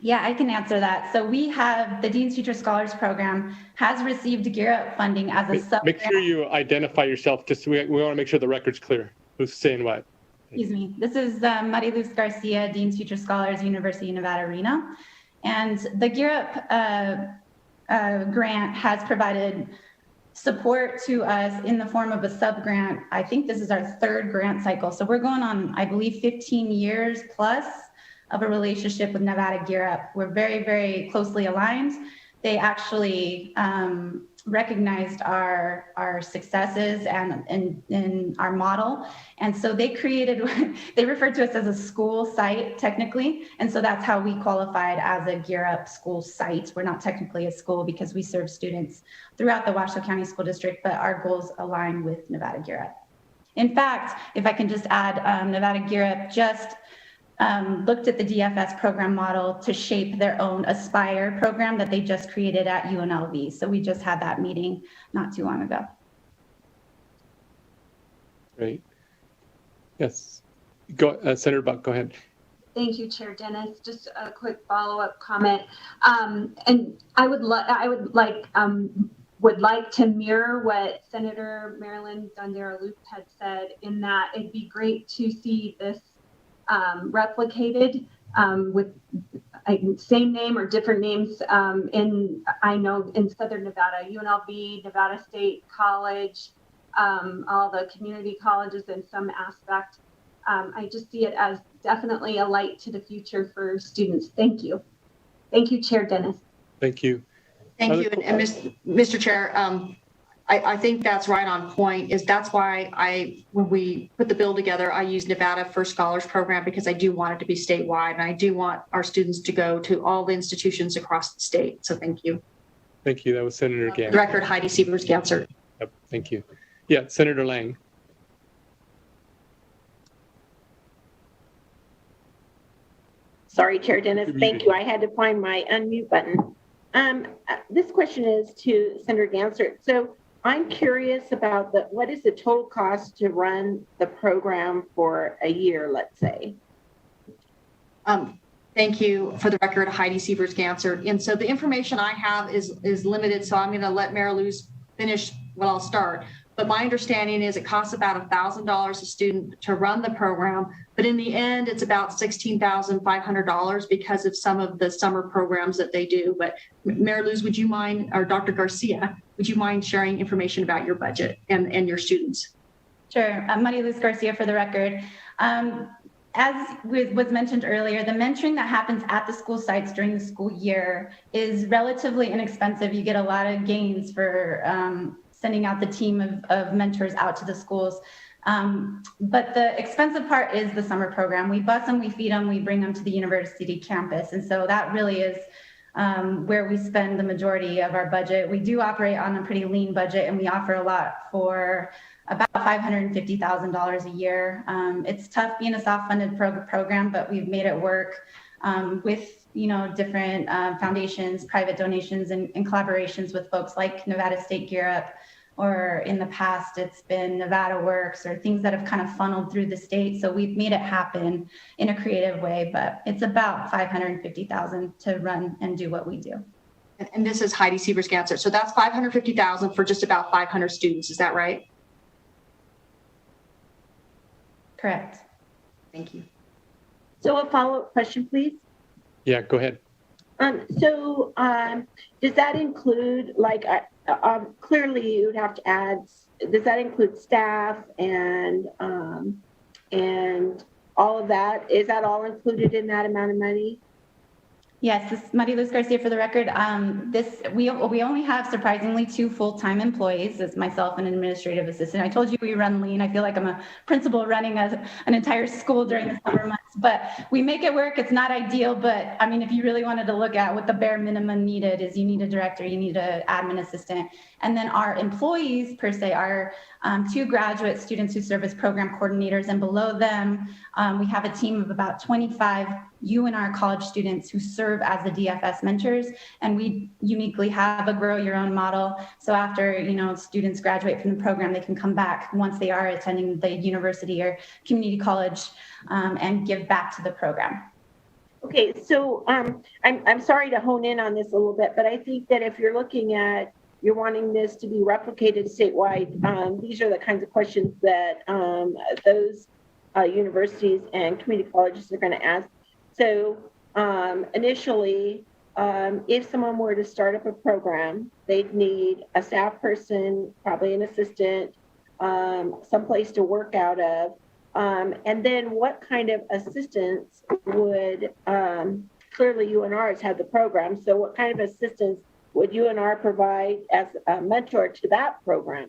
Speaker 11: Yeah, I can answer that. So we have the Dean's Future Scholars Program has received Gear Up funding as a sub.
Speaker 1: Make sure you identify yourself. Just we want to make sure the record's clear. Who's saying what?
Speaker 11: Excuse me. This is Mariluz Garcia, Dean's Future Scholars, University of Nevada, Reno. And the Gear Up grant has provided support to us in the form of a sub-grant. I think this is our 3rd grant cycle. So we're going on, I believe, 15 years plus of a relationship with Nevada Gear Up. We're very, very closely aligned. They actually recognized our successes and our model. And so they referred to us as a school site technically. And so that's how we qualified as a Gear Up school site. We're not technically a school because we serve students throughout the Washoe County School District, but our goals align with Nevada Gear Up. In fact, if I can just add, Nevada Gear Up just looked at the DFS program model to shape their own Aspire program that they just created at UNLV. So we just had that meeting not too long ago.
Speaker 1: Great. Yes. Senator Buck, go ahead.
Speaker 6: Thank you, Chair Dennis. Just a quick follow-up comment. And I would like to mirror what Senator Marilyn Dondera-Luke had said, in that it'd be great to see this replicated with same name or different names I know in Southern Nevada, UNLV, Nevada State College, all the community colleges in some aspect. I just see it as definitely a light to the future for students. Thank you. Thank you, Chair Dennis.
Speaker 1: Thank you.
Speaker 10: Thank you. And Mr. Chair, I think that's right on point. That's why when we put the bill together, I used Nevada First Scholars Program, because I do want it to be statewide, and I do want our students to go to all the institutions across the state. So thank you.
Speaker 1: Thank you. That was Senator Ganser.
Speaker 10: Record Heidi Sievers-Ganser.
Speaker 1: Yep. Thank you. Yeah, Senator Lang.
Speaker 20: Sorry, Chair Dennis. Thank you. I had to find my unmute button. This question is to Senator Ganser. So I'm curious about what is the total cost to run the program for a year, let's say?
Speaker 10: Thank you. For the record, Heidi Sievers-Gansert. And so the information I have is limited, so I'm going to let Mary Lou's finish what I'll start. But my understanding is it costs about $1,000 a student to run the program, but in the end, it's about $16,500 because of some of the summer programs that they do. But Mary Lou's, would you mind, or Dr. Garcia, would you mind sharing information about your budget and your students?
Speaker 11: Sure. Maria Luz Garcia for the record. As was mentioned earlier, the mentoring that happens at the school sites during the school year is relatively inexpensive. You get a lot of gains for sending out the team of mentors out to the schools. But the expensive part is the summer program. We bus them, we feed them, we bring them to the university campus. And so that really is where we spend the majority of our budget. We do operate on a pretty lean budget, and we offer a lot for about $550,000 a year. It's tough being a soft-funded program, but we've made it work with different foundations, private donations, and collaborations with folks like Nevada State Gear Up, or in the past it's been Nevada Works, or things that have kind of funneled through the state. So we've made it happen in a creative way, but it's about $550,000 to run and do what we do.
Speaker 10: And this is Heidi Sievers-Gansert. So that's $550,000 for just about 500 students. Is that right?
Speaker 11: Correct.
Speaker 10: Thank you.
Speaker 20: So a follow-up question, please.
Speaker 1: Yeah, go ahead.
Speaker 20: Does that include, clearly you would have to add, does that include staff and all of that? Is that all included in that amount of money?
Speaker 11: Yes, this is Maria Luz Garcia for the record. We only have surprisingly 2 full-time employees, as myself and an administrative assistant. I told you we run lean. I feel like I'm a principal running an entire school during the summer months, but we make it work. It's not ideal, but I mean, if you really wanted to look at what the bare minimum needed is, you need a director, you need an admin assistant. And then our employees per se are 2 graduate students who serve as program coordinators, and below them, we have a team of about 25 UNR college students who serve as the DFS mentors, and we uniquely have a grow your own model. So after students graduate from the program, they can come back once they are attending the university or community college and give back to the program.
Speaker 20: Okay, so I'm sorry to hone in on this a little bit, but I think that if you're wanting this to be replicated statewide, these are the kinds of questions that those universities and community colleges are going to ask. So initially, if someone were to start up a program, they'd need a staff person, probably an assistant, someplace to work out of. And then what kind of assistance would, clearly UNR has had the program, so what kind of assistance would UNR provide as a mentor to that program?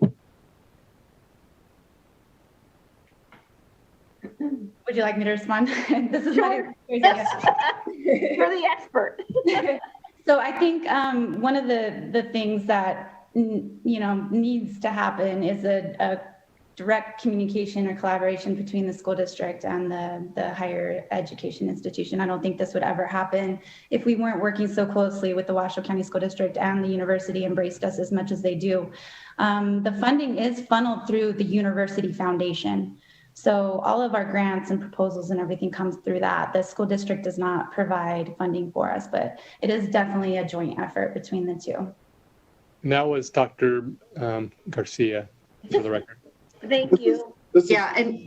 Speaker 11: Would you like me to respond? This is
Speaker 20: sure. You're the expert.
Speaker 11: So I think one of the things that needs to happen is a direct communication or collaboration between the school district and the higher education institution. I don't think this would ever happen if we weren't working so closely with the Washoe County School District, and the university embraced us as much as they do. The funding is funneled through the University Foundation. So all of our grants and proposals and everything comes through that. The school district does not provide funding for us, but it is definitely a joint effort between the two.
Speaker 1: And that was Dr. Garcia, for the record.
Speaker 20: Thank you.
Speaker 10: Yeah, and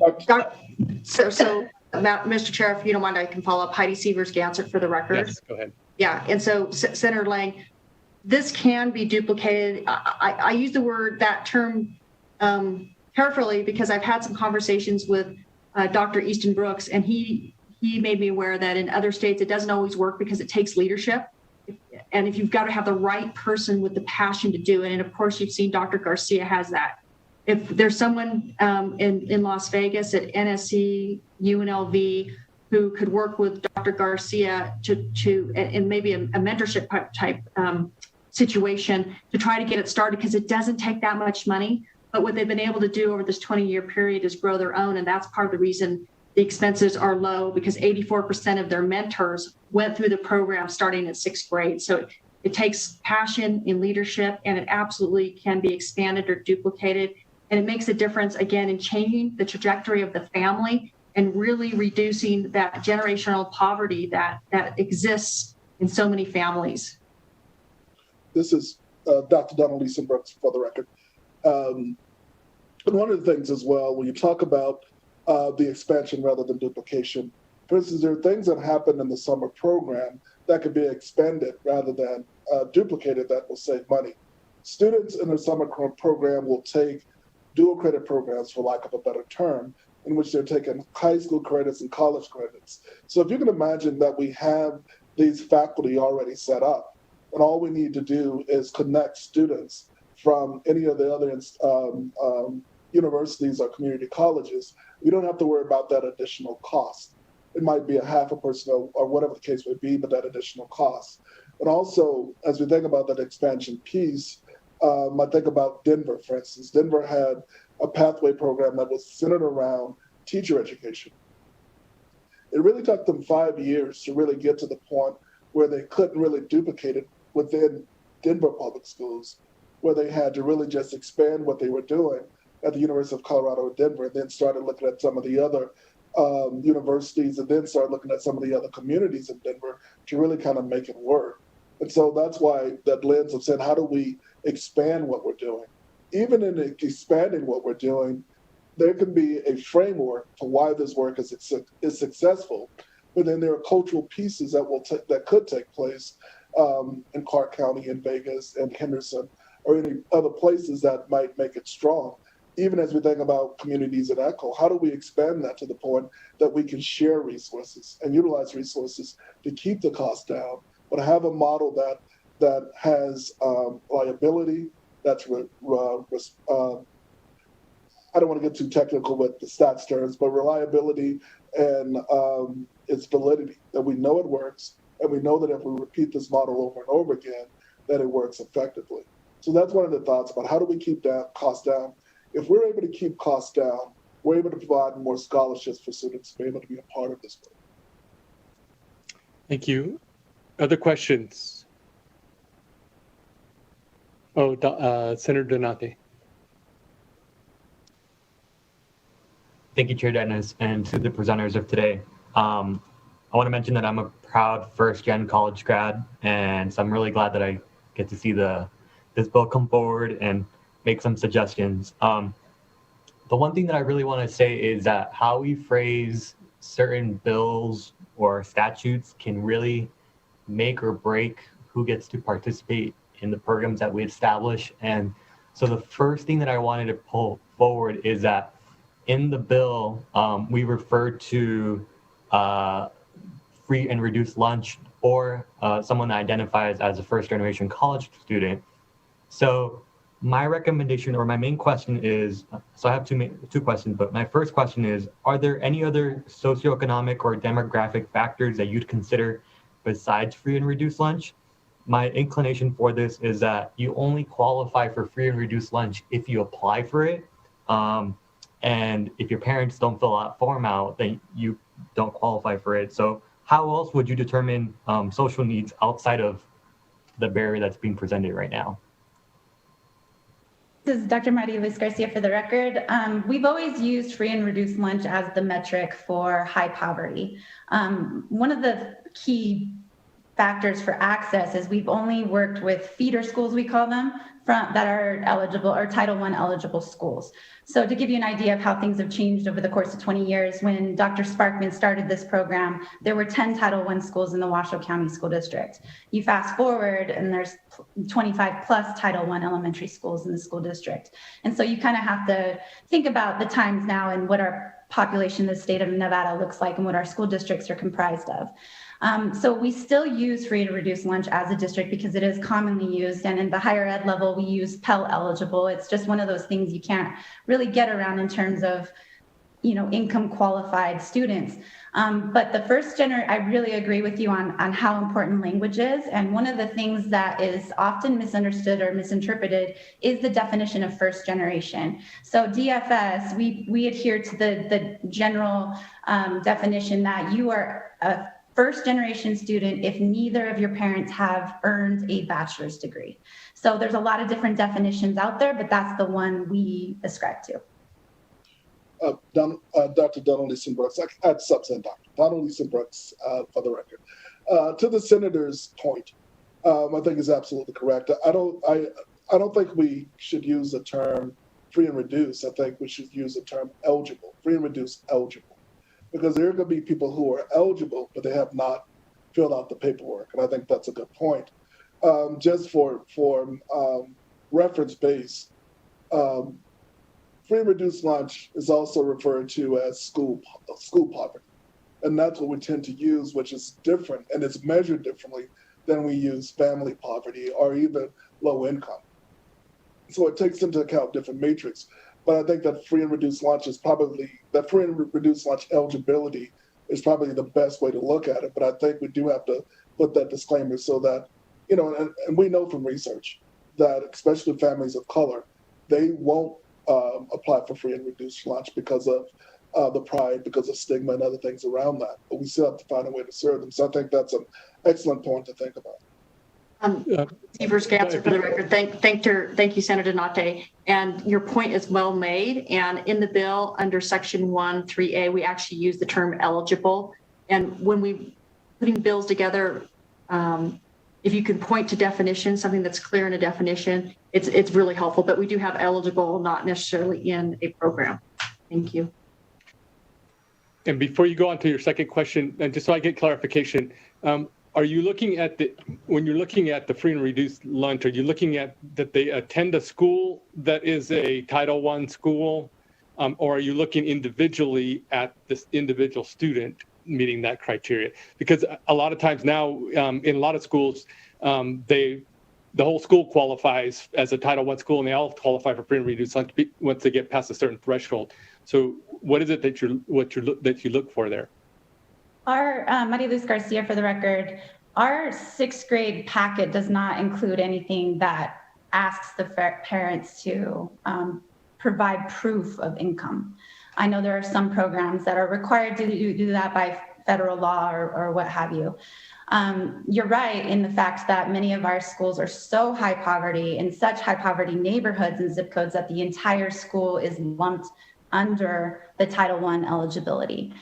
Speaker 10: so Mr. Chair, if you don't mind, I can follow up. Heidi Sievers-Gansert for the record.
Speaker 1: Yes, go ahead.
Speaker 10: Yeah, and so Senator Lang, this can be duplicated. I use that term carefully because I've had some conversations with Dr. Easton Brooks, and he made me aware that in other states it doesn't always work because it takes leadership. And if you've got to have the right person with the passion to do it, and of course you've seen Dr. Garcia has that. If there's someone in Las Vegas at NSC, UNLV, who could work with Dr. Garcia to and maybe a mentorship type situation to try to get it started, because it doesn't take that much money. But what they've been able to do over this 20-year period is grow their own, and that's part of the reason the expenses are low, because 84% of their mentors went through the program starting in 6th grade. So It takes passion in leadership, and it absolutely can be expanded or duplicated. And it makes a difference, again, in changing the trajectory of the family and really reducing that generational poverty that exists in so many families.
Speaker 19: This is Dr. Donnelly Brooks for the record. And one of the things as well, when you talk about the expansion rather than duplication, for instance, there are things that happen in the summer program that could be expanded rather than duplicated that will save money. Students in the summer program will take dual credit programs, for lack of a better term, in which they're taking high school credits and college credits. So if you can imagine that we have these faculty already set up, and all we need to do is connect students from any of the other universities or community colleges, we don't have to worry about that additional cost. It might be a half a person or whatever the case may be, but that additional cost. And also, as we think about that expansion piece, I think about Denver, for instance. Denver had a pathway program that was centered around teacher education. It really took them 5 years to really get to the point where they couldn't really duplicate it within Denver public schools, where they had to really just expand what they were doing at the University of Colorado in Denver, and then started looking at some of the other universities, and then started looking at some of the other communities in Denver to really kind of make it work. And so that's why that lens of saying, how do we expand what we're doing? Even in expanding what we're doing, there can be a framework for why this work is successful, but then there are cultural pieces that could take place in Clark County, in Vegas, and Henderson, or any other places that might make it strong. Even as we think about communities in ECHO, how do we expand that to the point that we can share resources and utilize resources to keep the cost down, but have a model that has liability, that's I don't want to get too technical with the stats terms, but reliability and its validity, that we know it works, and we know that if we repeat this model over and over again, that it works effectively. So that's one of the thoughts about how do we keep costs down. If we're able to keep costs down, we're able to provide more scholarships for students to be able to be a part of this work.
Speaker 1: Thank you. Other questions? Senator Donate.
Speaker 16: Thank you, Chair Dennis, and to the presenters of today. I want to mention that I'm a proud first-gen college grad, and so I'm really glad that I get to see this bill come forward and make some suggestions. The one thing that I really want to say is that how we phrase certain bills or statutes can really make or break who gets to participate in the programs that we establish. And so the first thing that I wanted to pull forward is that in the bill, we refer to free and reduced lunch or someone that identifies as a first-generation college student. So my recommendation or my main question is, so I have two questions, but my first question is, are there any other socioeconomic or demographic factors that you'd consider besides free and reduced lunch? My inclination for this is that you only qualify for free and reduced lunch if you apply for it. And if your parents don't fill that form out, then you don't qualify for it. So how else would you determine social needs outside of the barrier that's being presented right now?
Speaker 11: This is Dr. Maria Luis Garcia for the record. We've always used free and reduced lunch as the metric for high poverty. One of the key factors for access is we've only worked with feeder schools, we call them, that are eligible or Title I eligible schools. So to give you an idea of how things have changed over the course of 20 years, when Dr. Sparkman started this program, there were 10 Title I schools in the Washoe County School District. You fast forward and there's 25 plus Title I elementary schools in the school district. And so you kind of have to think about the times now and what our population in the state of Nevada looks like and what our school districts are comprised of. So we still use free to reduce lunch as a district because it is commonly used, and in the higher ed level, we use Pell eligible. It's just one of those things you can't really get around in terms of, income qualified students. But the first I really agree with you on how important language is. And one of the things that is often misunderstood or misinterpreted is the definition of first generation. So DFS, we adhere to the general definition that you are a first generation student if neither of your parents have earned a bachelor's degree. So there's a lot of different definitions out there, but that's the one we ascribe to.
Speaker 19: Dr. Donald Easton Brooks, I'd subset Dr. Donald Easton Brooks for the record. To the senator's point, I think is absolutely correct. I don't think we should use the term free and reduced. I think we should use the term eligible, free and reduced eligible, because there are going to be people who are eligible, but they have not filled out the paperwork. And I think that's a good point. Just for reference base, free and reduced lunch is also referred to as school poverty. And that's what we tend to use, which is different and it's measured differently than we use family poverty or even low income. So it takes into account different matrix. But I think that free and reduced lunch eligibility is probably the best way to look at it. But I think we do have to put that disclaimer so that, and we know from research that especially families of color, they won't apply for free and reduced lunch because of the pride, because of stigma and other things around that. But we still have to find a way to serve them. So I think that's an excellent point to think about.
Speaker 10: Steve answer for the record. Thank you, Senator Donate. And your point is well made. And in the bill under section 1(3)A, we actually use the term eligible. And when we putting bills together, if you can point to definition, something that's clear in a definition, it's really helpful. But we do have eligible, not necessarily in a program. Thank you.
Speaker 1: And before you go on to your second question, and just so I get clarification, are you looking at when you're looking at the free and reduced lunch, are you looking at that they attend a school that is a Title I school, or are you looking individually at this individual student meeting that criteria? Because a lot of times now in a lot of schools, the whole school qualifies as a Title I school, and they all qualify for free and reduced lunch once they get past a certain threshold. So what is it that you look for there?
Speaker 11: Our, Maria Luz Garcia for the record, our 6th grade packet does not include anything that asks the parents to provide proof of income. I know there are some programs that are required to do that by federal law or what have you. You're right in the fact that many of our schools are so high poverty, in such high poverty neighborhoods and zip codes, that the entire school is lumped under the Title I eligibility.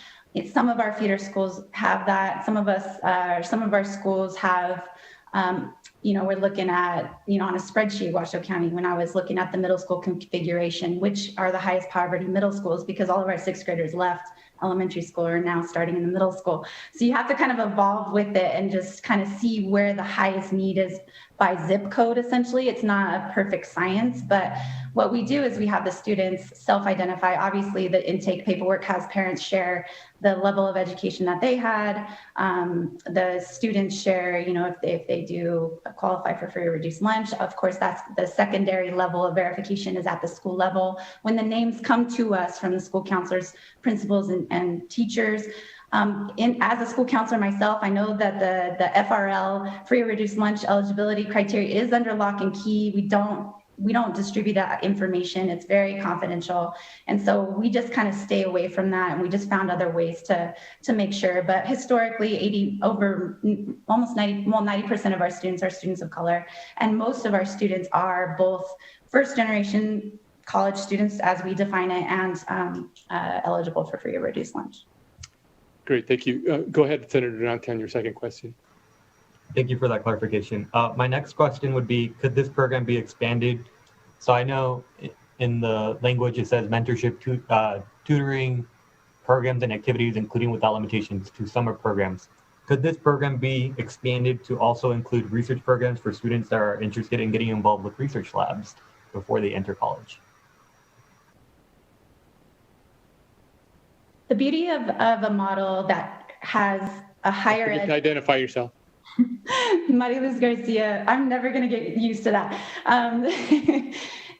Speaker 11: Some of our feeder schools have that. Some of our schools have, we're looking at, on a spreadsheet, Washoe County, when I was looking at the middle school configuration, which are the highest poverty middle schools, because all of our 6th graders left elementary school are now starting in the middle school. So you have to kind of evolve with it and just kind of see where the highest need is by zip code, essentially. It's not a perfect science, but what we do is we have the students self-identify. Obviously, the intake paperwork has parents share the level of education that they had. The students share, if they do qualify for free or reduced lunch. Of course, that's the secondary level of verification is at the school level. When the names come to us from the school counselors, principals, and teachers, as a school counselor myself, I know that the FRL, free or reduced lunch eligibility criteria, is under lock and key. We don't distribute that information. It's very confidential. And so we just kind of stay away from that. And we just found other ways to make sure. But historically, 90% of our students are students of color. And most of our students are both first generation college students, as we define it, and eligible for free or reduced lunch.
Speaker 1: Great, thank you. Go ahead, Senator Donate, on your second question.
Speaker 16: Thank you for that clarification. My next question would be, could this program be expanded? So I know in the language it says mentorship, tutoring, programs and activities, including without limitations, to summer programs. Could this program be expanded to also include research programs for students that are interested in getting involved with research labs before they enter college?
Speaker 11: The beauty of a model that has a higher ed.
Speaker 1: Identify yourself.
Speaker 11: Maria Luz Garcia, I'm never going to get used to that.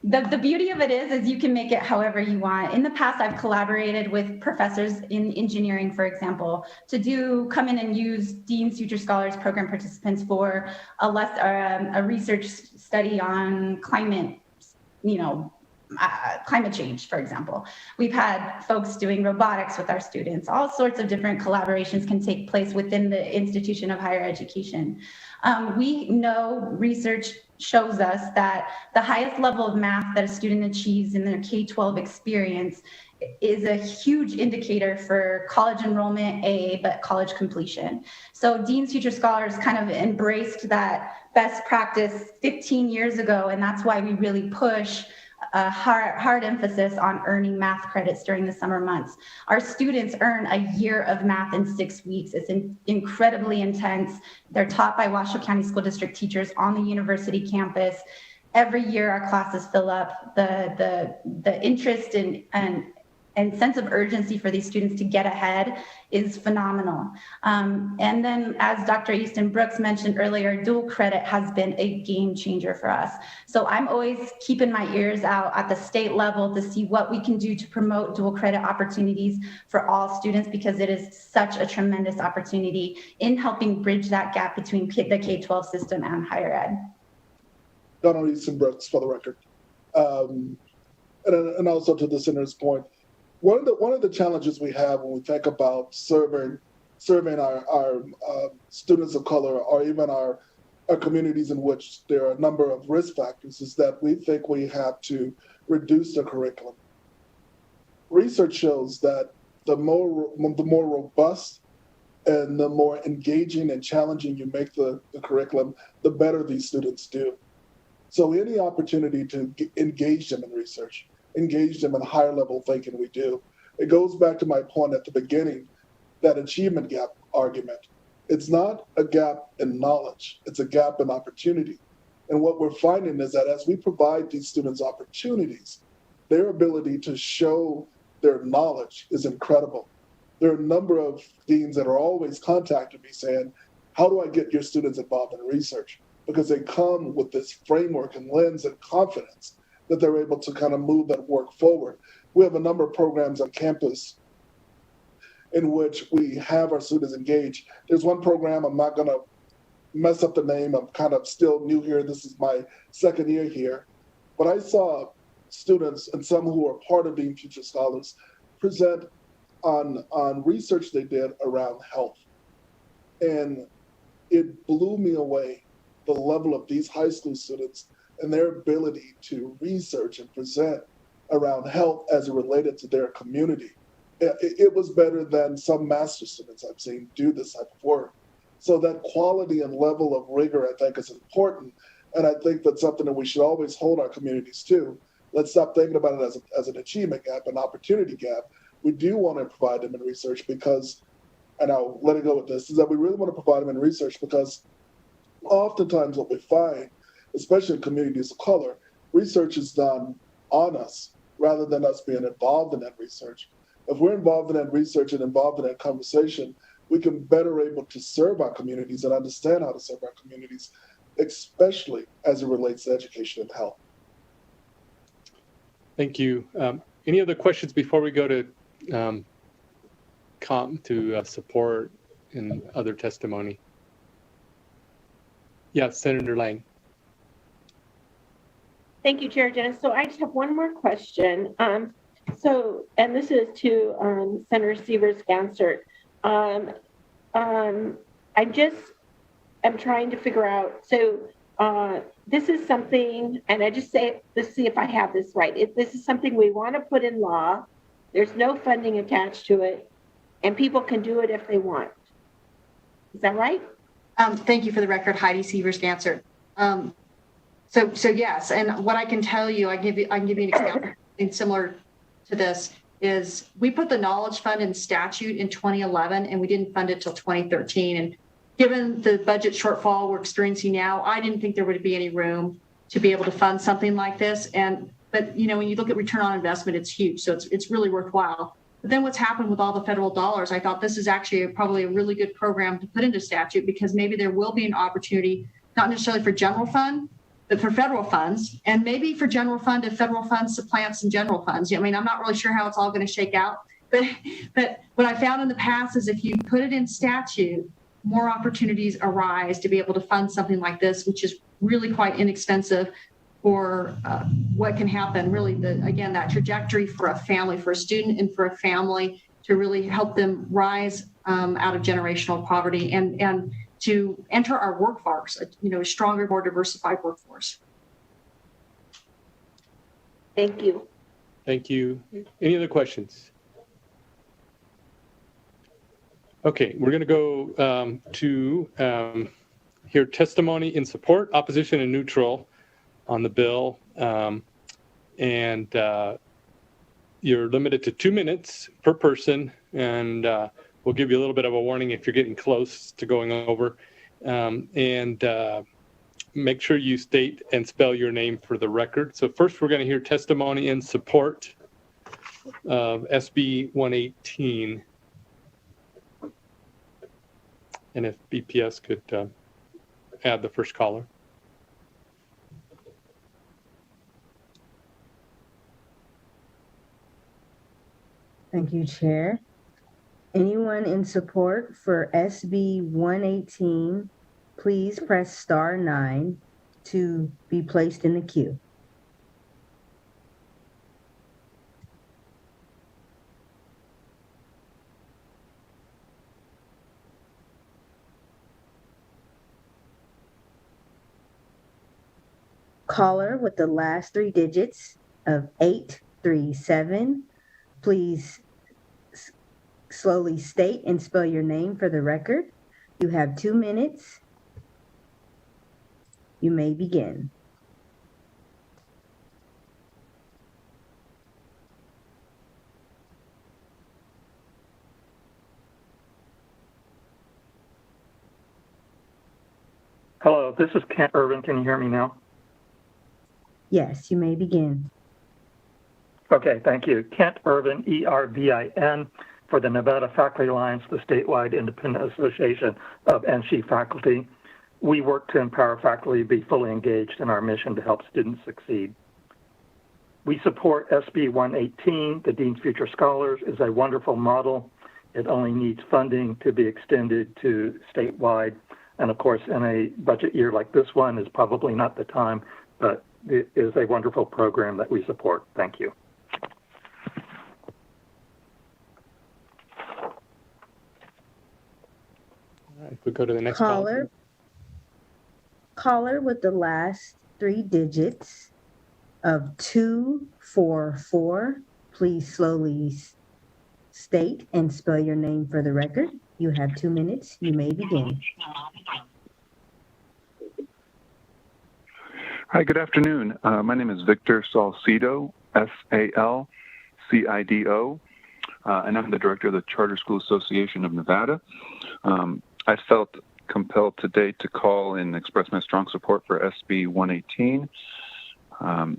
Speaker 11: The beauty of it is you can make it however you want. In the past, I've collaborated with professors in engineering, for example, to come in and use Dean's Future Scholars Program participants for a research study on climate, climate change, for example. We've had folks doing robotics with our students. All sorts of different collaborations can take place within the institution of higher education. We know research shows us that the highest level of math that a student achieves in their K-12 experience is a huge indicator for college enrollment, but college completion. So Dean's Future Scholars kind of embraced that best practice 15 years ago, and that's why we really push a hard emphasis on earning math credits during the summer months. Our students earn a year of math in 6 weeks. It's incredibly intense. They're taught by Washoe County School District teachers on the university campus. Every year our classes fill up. The interest and sense of urgency for these students to get ahead is phenomenal. And then, as Dr. Easton Brooks mentioned earlier, dual credit has been a game changer for us. So I'm always keeping my ears out at the state level to see what we can do to promote dual credit opportunities for all students, because it is such a tremendous opportunity in helping bridge that gap between the K-12 system and higher ed.
Speaker 19: Dr. Easton Brooks, for the record. And also to the senator's point, one of the challenges we have when we think about serving our students of color, or even our communities in which there are a number of risk factors, is that we think we have to reduce the curriculum. Research shows that the more robust and the more engaging and challenging you make the curriculum, the better these students do. So any opportunity to engage them in research, engage them in higher level thinking, we do. It goes back to my point at the beginning, that achievement gap argument. It's not a gap in knowledge, it's a gap in opportunity. And what we're finding is that as we provide these students opportunities, their ability to show their knowledge is incredible. There are a number of deans that are always contacting me saying, how do I get your students involved in research? Because they come with this framework and lens and confidence that they're able to kind of move that work forward. We have a number of programs on campus in which we have our students engaged. There's one program, I'm not gonna mess up the name, I'm kind of still new here, this is my second year here, but I saw students and some who are part of being Future Scholars present on research they did around health. And it blew me away, the level of these high school students and their ability to research and present around health as it related to their community. It was better than some master's students I've seen do this type of work. So that quality and level of rigor, I think, is important. And I think that's something that we should always hold our communities to. Let's stop thinking about it as an achievement gap, an opportunity gap. We do want to provide them in research because, and I'll let it go with this, is that we really want to provide them in research because oftentimes what we find, especially in communities of color, research is done on us rather than us being involved in that research. If we're involved in that research and involved in that conversation, we can better able to serve our communities and understand how to serve our communities, especially as it relates to education and health.
Speaker 1: Thank you. Any other questions before we go to support and other testimony? Yeah, Senator Lang.
Speaker 20: Thank you, Chair Dennis. So I just have one more question. And this is to Senator Sievers-Gansert. I'm trying to figure out, this is something, and I just say, let's see if I have this right. This is something we want to put in law. There's no funding attached to it, and people can do it if they want. Is that right?
Speaker 10: Thank you for the record, Heidi Sievers-Gansert. So yes, and what I can tell you, I can give you an example similar to this is we put the Knowledge Fund in statute in 2011 and we didn't fund it till 2013. And given the budget shortfall we're experiencing now, I didn't think there would be any room to be able to fund something like this. But you know, when you look at return on investment, it's huge. So it's really worthwhile. But then what's happened with all the federal dollars, I thought this is actually probably a really good program to put into statute because maybe there will be an opportunity, not necessarily for general fund, but for federal funds, and maybe for general fund if federal funds supplant some general funds. I mean, I'm not really sure how it's all going to shake out, but what I found in the past is if you put it in statute, more opportunities arise to be able to fund something like this, which is really quite inexpensive for what can happen, really, again, that trajectory for a family, for a student and for a family to really help them rise out of generational poverty and to enter our workforce, a stronger, more diversified workforce.
Speaker 20: Thank you.
Speaker 1: Thank you. Any other questions? Okay, we're going to go to hear testimony in support, opposition, and neutral on the bill. You're limited to 2 minutes per person, and we'll give you a little bit of a warning if you're getting close to going over. Make sure you state and spell your name for the record. So first, we're going to hear testimony in support of SB 118. And if BPS could add the first caller.
Speaker 21: Thank you, Chair. Anyone in support for SB 118, please press star 9 to be placed in the queue. Caller with the last 3 digits of 837, please slowly state and spell your name for the record. You have 2 minutes. You may begin.
Speaker 22: Hello, this is Kent Irvin. Can you hear me now?
Speaker 21: Yes, you may begin.
Speaker 22: Okay, thank you. Kent Irvin, E-R-V-I-N, for the Nevada Faculty Alliance, the statewide independent association of NC faculty. We work to empower faculty to be fully engaged in our mission to help students succeed. We support SB 118, the Dean's Future Scholars, is a wonderful model. It only needs funding to be extended to statewide. And of course, in a budget year like this one is probably not the time, but it is a wonderful program that we support. Thank you.
Speaker 1: All right, we go to the next
Speaker 21: caller. Caller with the last 3 digits of 244. Please slowly state and spell your name for the record. You have 2 minutes. You may begin.
Speaker 23: Hi, good afternoon. My name is Victor Salcido, S-A-L-C-I-D-O, and I'm the director of the Charter School Association of Nevada. I felt compelled today to call and express my strong support for SB 118.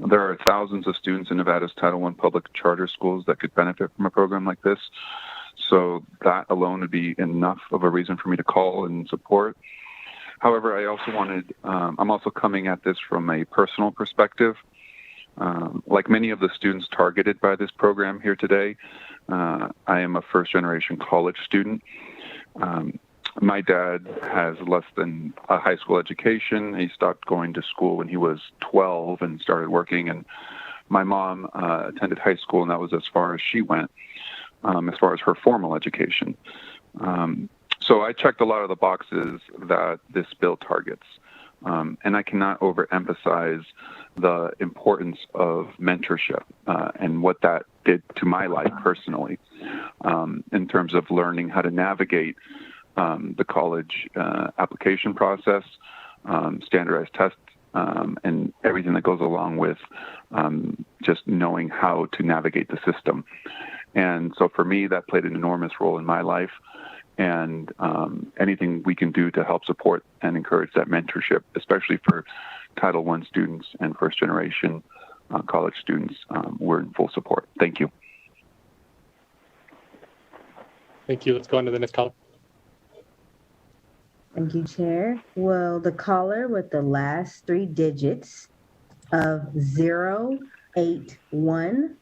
Speaker 23: There are thousands of students in Nevada's Title I public charter schools that could benefit from a program like this. So that alone would be enough of a reason for me to call and support. However, I'm also coming at this from a personal perspective. Like many of the students targeted by this program here today, I am a first-generation college student. My dad has less than a high school education. He stopped going to school when he was 12 and started working. And my mom attended high school, and that was as far as she went, as far as her formal education. So I checked a lot of the boxes that this bill targets. And I cannot overemphasize the importance of mentorship and what that did to my life personally in terms of learning how to navigate the college application process, standardized tests, and everything that goes along with just knowing how to navigate the system. And so for me, that played an enormous role in my life. And anything we can do to help support and encourage that mentorship, especially for Title I students and first-generation college students, we're in full support. Thank you.
Speaker 1: Thank you. Let's go on to the next caller.
Speaker 21: Thank you, Chair. Well, the caller with the last 3 digits of 081,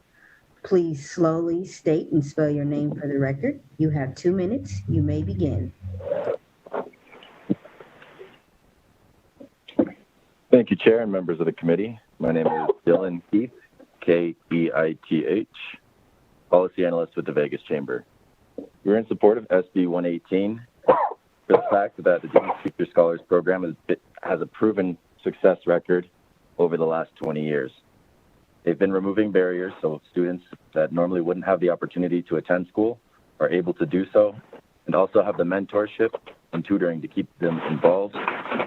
Speaker 21: please slowly state and spell your name for the record. You have 2 minutes. You may begin.
Speaker 24: Thank you, Chair and members of the committee.
Speaker 3: My name is Dylan Keith, Keith, Policy Analyst with the Vegas Chamber. We're in support of SB 118 for the fact that the Dean's Future Scholars Program has a proven success record over the last 20 years. They've been removing barriers so students that normally wouldn't have the opportunity to attend school are able to do so, and also have the mentorship and tutoring to keep them involved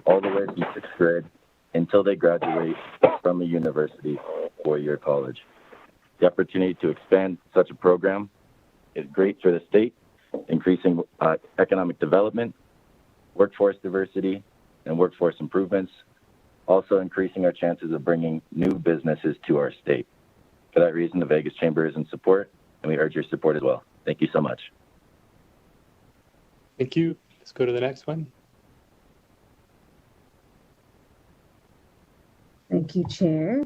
Speaker 3: all the way from 6th grade until they graduate from a university or four-year college. The opportunity to expand such a program is great for the state, increasing economic development, workforce diversity, and workforce improvements, also increasing our chances of bringing new businesses to our state. For that reason, the Vegas Chamber is in support, and we urge your support as well. Thank you so much.
Speaker 1: Thank you. Let's go to the next one.
Speaker 21: Thank you, Chair.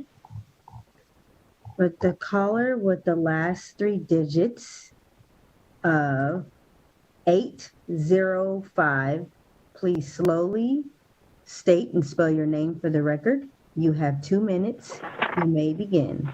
Speaker 21: With the caller with the last three digits of 805, please slowly state and spell your name for the record. You have 2 minutes. You may begin.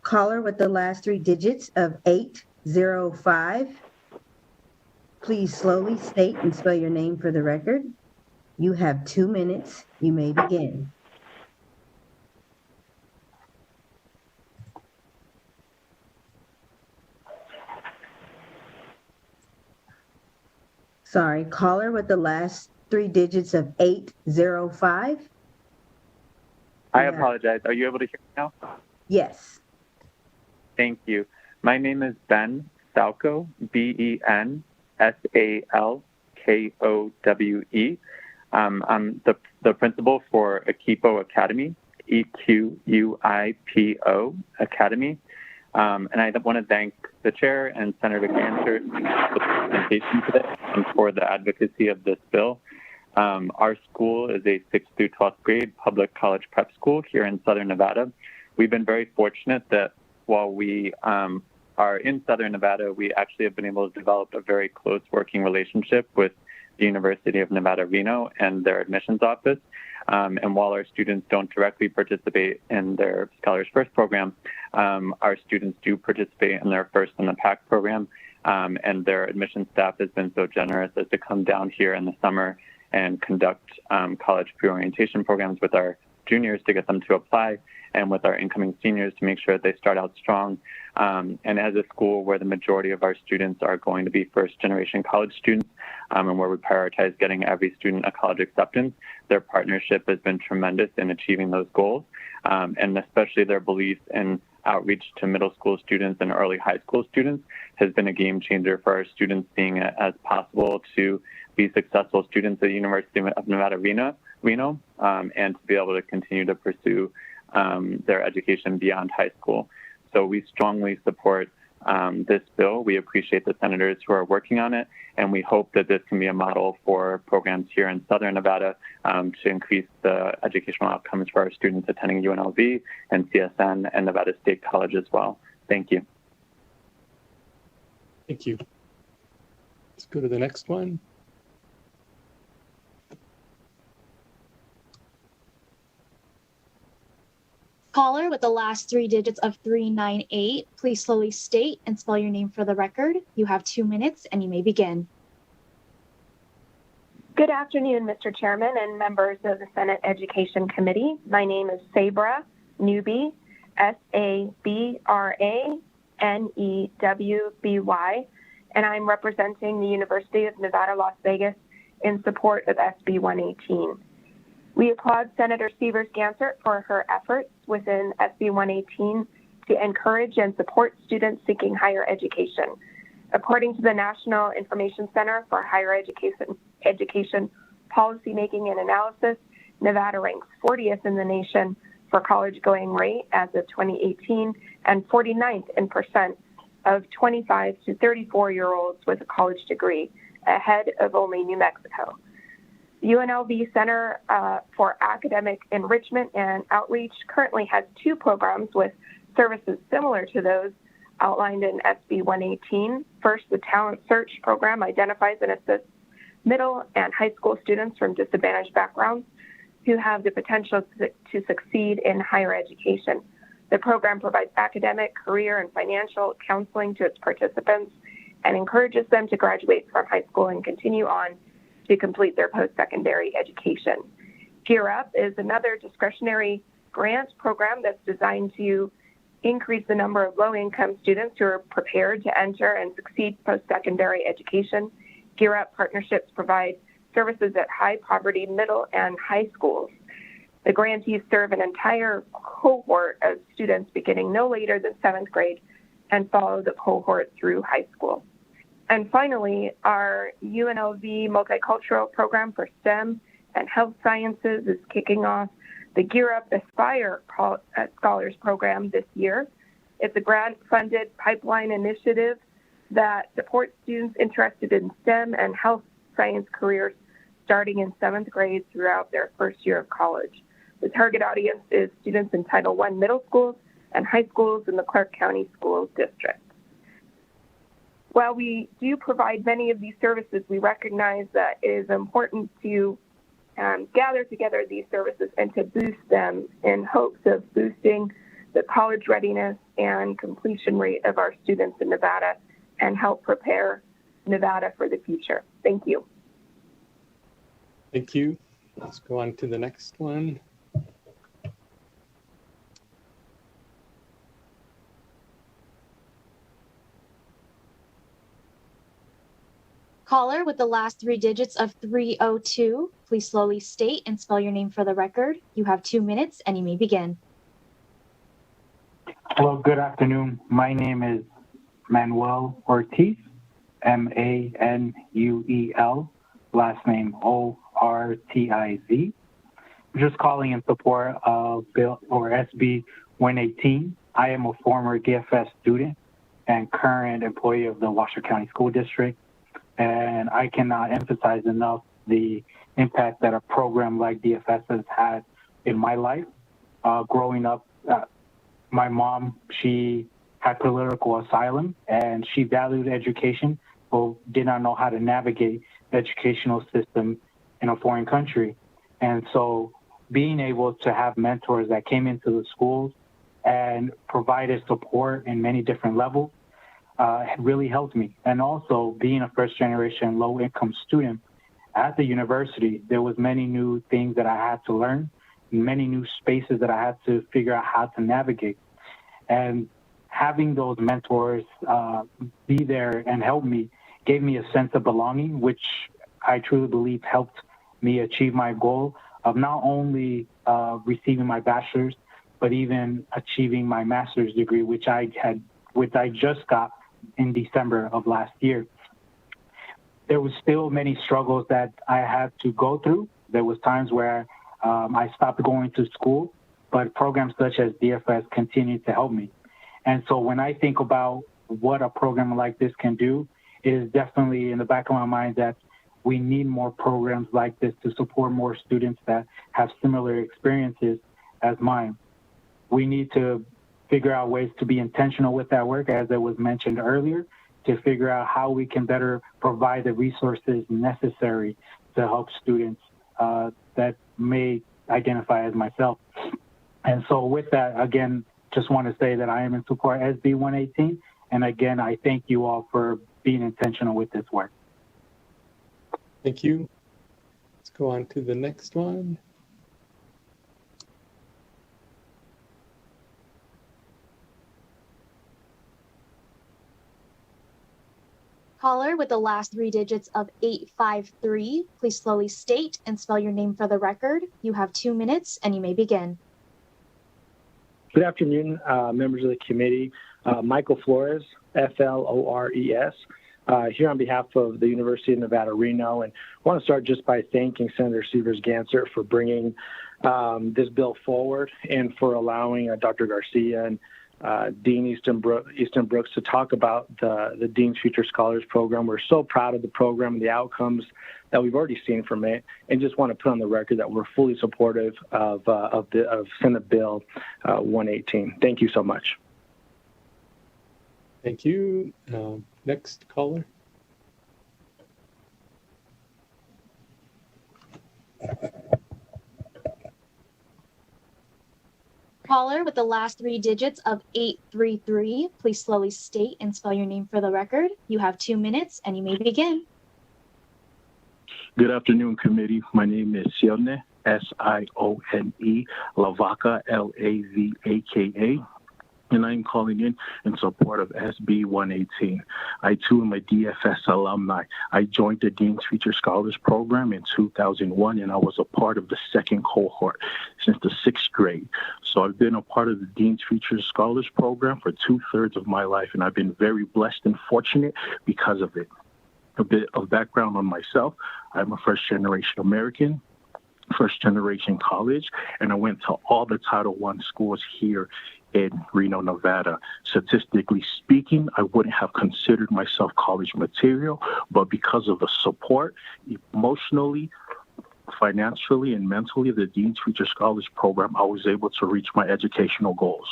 Speaker 21: Caller with the last three digits of 805. Please slowly state and spell your name for the record. You have 2 minutes. You may begin. Sorry, caller with the last three digits of 805.
Speaker 5: I apologize. Are you able to hear me now?
Speaker 21: Yes.
Speaker 5: Thank you. My name is Ben Salko, BenSalkowe. I'm the principal for Equipo Academy, EQUIPO Academy. And I want to thank the chair and Senator Ganser for the presentation today and for the advocacy of this bill. Our school is a 6th through 12th grade public college prep school here in Southern Nevada. We've been very fortunate that while we are in Southern Nevada, we actually have been able to develop a very close working relationship with the University of Nevada, Reno and their admissions office. And while our students don't directly participate in their Scholars First program, our students do participate in their First in the Pack program. And their admissions staff has been so generous as to come down here in the summer and conduct college pre-orientation programs with our juniors to get them to apply, and with our incoming seniors to make sure that they start out strong. And as a school where the majority of our students are going to be first-generation college students, and where we prioritize getting every student a college acceptance, their partnership has been tremendous in achieving those goals, and especially their belief in outreach to middle school students and early high school students has been a game changer for our students, seeing it as possible to be successful students at the University of Nevada, Reno, and to be able to continue to pursue their education beyond high school. So we strongly support this bill. We appreciate the senators who are working on it, and we hope that this can be a model for programs here in Southern Nevada to increase the educational outcomes for our students attending UNLV and CSN and Nevada State College as well. Thank you.
Speaker 1: Thank you. Let's go to the next one.
Speaker 8: Caller with the last three digits of 398, please slowly state and spell your name for the record. You have 2 minutes and you may begin.
Speaker 24: Good afternoon, Mr. Chairman and members of the Senate Education Committee. My name is Sabra Newby, SABRANEWBY, and I'm representing the University of Nevada, Las Vegas in support of SB 118. We applaud Senator Sievers-Gansert for her efforts within SB 118 to encourage and support students seeking higher education. According to the National Information Center for Higher Education Policymaking and Analysis, Nevada ranks 40th in the nation for college-going rate as of 2018 and 49th in percent of 25 to 34-year-olds with a college degree, ahead of only New Mexico. The UNLV Center for Academic Enrichment and Outreach currently has 2 programs with services similar to those outlined in SB 118. First, the Talent Search program identifies and assists middle and high school students from disadvantaged backgrounds who have the potential to succeed in higher education. The program provides academic, career, and financial counseling to its participants and encourages them to graduate from high school and continue on to complete their post-secondary education. Gear Up is another discretionary grant program that's designed to increase the number of low-income students who are prepared to enter and succeed post-secondary education. Gear Up partnerships provide services at high poverty middle and high schools. The grantees serve an entire cohort of students beginning no later than 7th grade and follow the cohort through high school. And finally, our UNLV multicultural program for STEM and health sciences is kicking off the Gear Up Aspire Scholars program this year. It's a grant-funded pipeline initiative that supports students interested in STEM and health science careers starting in 7th grade throughout their first year of college. The target audience is students in Title I middle schools and high schools in the Clark County Schools District. While we do provide many of these services, we recognize that it is important to gather together these services and to boost them in hopes of boosting the college readiness and completion rate of our students in Nevada and help prepare Nevada for the future. Thank you.
Speaker 1: Thank you. Let's go on to the next one.
Speaker 8: Caller with the last three digits of 302, please slowly state and spell your name for the record. You have 2 minutes and you may begin.
Speaker 2: Hello, good afternoon. My name is Manuel Ortiz, M-A-N-U-E-L, last name O-R-T-I-Z. I'm just calling in support of Bill or SB 118. I am a former DFS student and current employee of the Washoe County School District. And I cannot emphasize enough the impact that a program like DFS has had in my life. Growing up, my mom, she had political asylum and she valued education, but did not know how to navigate the educational system in a foreign country. And so being able to have mentors that came into the schools and provided support in many different levels really helped me. And also being a first generation low income student at the university, there was many new things that I had to learn, many new spaces that I had to figure out how to navigate. And having those mentors be there and help me gave me a sense of belonging, which I truly believe helped me achieve my goal of not only receiving my bachelor's, but even achieving my master's degree, which I just got in December of last year. There was still many struggles that I had to go through. There was times where I stopped going to school, but programs such as DFS continued to help me. And so when I think about what a program like this can do, it is definitely in the back of my mind that we need more programs like this to support more students that have similar experiences as mine. We need to figure out ways to be intentional with that work, as it was mentioned earlier, to figure out how we can better provide the resources necessary to help students that may identify as myself. And so with that, again, just want to say that I am in support of SB 118. And again, I thank you all for being intentional with this work.
Speaker 1: Thank you. Let's go on to the next one.
Speaker 8: Caller with the last three digits of 853, please slowly state and spell your name for the record. You have 2 minutes and you may begin.
Speaker 4: Good afternoon, members of the committee. Michael Flores, F-L-O-R-E-S, here on behalf of the University of Nevada, Reno. And I want to start just by thanking Senator Severs-Ganser for bringing this bill forward and for allowing Dr. Garcia and Dean Easton Brooks to talk about the Dean's Future Scholars Program. We're so proud of the program and the outcomes that we've already seen from it, and just want to put on the record that we're fully supportive of Senate Bill 118. Thank you so much.
Speaker 1: Thank you. Next caller.
Speaker 8: Caller with the last 3 digits of 833, please slowly state and spell your name for the record. You have 2 minutes and you may begin.
Speaker 7: Good afternoon, committee. My name is Sione, Sione, Lavaka, Lavaka, and I'm calling in support of SB 118. I, too, am a DFS alumni. I joined the Dean's Future Scholars Program in 2001, and I was a part of the second cohort since the 6th grade. So I've been a part of the Dean's Future Scholars Program for 2/3 of my life, and I've been very blessed and fortunate because of it. A bit of background on myself. I'm a first-generation American, first-generation college, and I went to all the Title I schools here in Reno, Nevada. Statistically speaking, I wouldn't have considered myself college material, but because of the support, emotionally, financially, and mentally, the Dean's Future Scholars Program, I was able to reach my educational goals.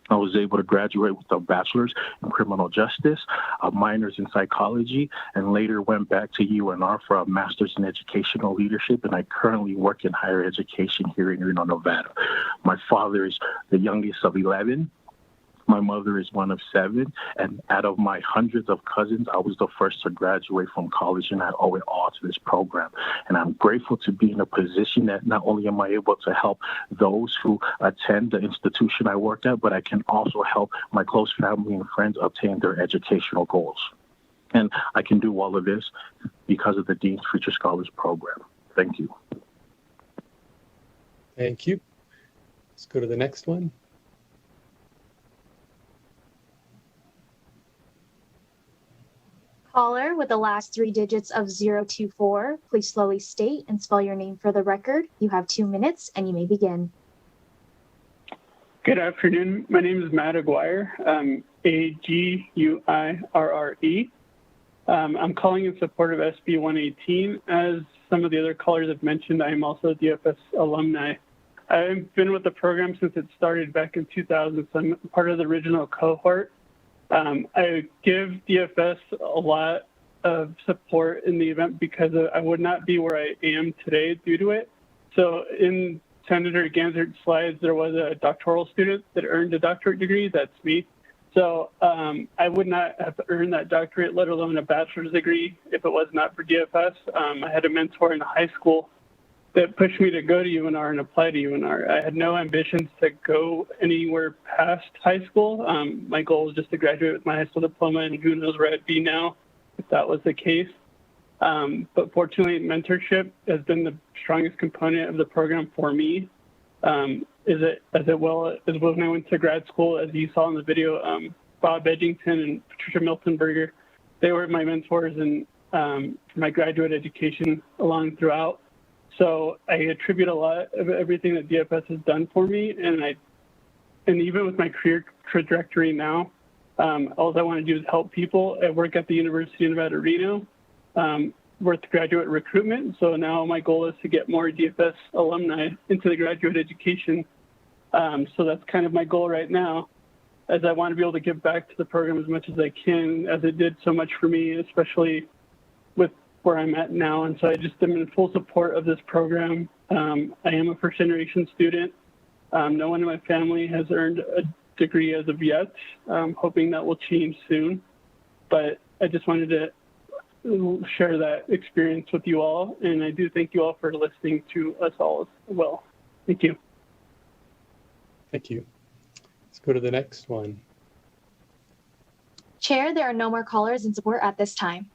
Speaker 7: I was able to graduate with a bachelor's in criminal justice, a minor's in psychology, and later went back to UNR for a master's in educational leadership, and I currently work in higher education here in Reno, Nevada. My father is the youngest of 11. My mother is one of 7, and out of my hundreds of cousins, I was the first to graduate from college, and I owe it all to this program. And I'm grateful to be in a position that not only am I able to help those who attend the institution I work at, but I can also help my close family and friends obtain their educational goals. And I can do all of this because of the Dean's Future Scholars Program. Thank you.
Speaker 1: Thank you. Let's go to the next one.
Speaker 8: Caller with the last 3 digits of 024, please slowly state and spell your name for the record. You have 2 minutes and you may begin.
Speaker 13: Good afternoon. My name is Matt Aguirre, Aguirre. I'm calling in support of SB 118. As some of the other callers have mentioned, I am also a DFS alumni. I've been with the program since it started back in 2000, so I'm part of the original cohort. I give DFS a lot of support in the event because I would not be where I am today due to it. So in Senator Gansert's slides, there was a doctoral student that earned a doctorate degree. That's me. So I would not have earned that doctorate, let alone a bachelor's degree, if it was not for DFS. I had a mentor in high school that pushed me to go to UNR and apply to UNR. I had no ambitions to go anywhere past high school. My goal was just to graduate with my high school diploma, and who knows where I'd be now if that was the case. But fortunately, mentorship has been the strongest component of the program for me. As well as when I went to grad school, as you saw in the video, Bob Edgington and Patricia Miltenberger, they were my mentors in my graduate education along throughout. So I attribute a lot of everything that DFS has done for me, and even with my career trajectory now, all I want to do is help people. I work at the University of Nevada, Reno, with graduate recruitment. So now my goal is to get more DFS alumni into the graduate education. So that's kind of my goal right now, as I want to be able to give back to the program as much as I can, as it did so much for me, especially with where I'm at now. And so I just am in full support of this program. I am a first generation student. No one in my family has earned a degree as of yet. I'm hoping that will change soon. But I just wanted to share that experience with you all. And I do thank you all for listening to us all as well. Thank you.
Speaker 1: Thank you. Let's go to the next one.
Speaker 8: Chair, there are no more callers in support at this time.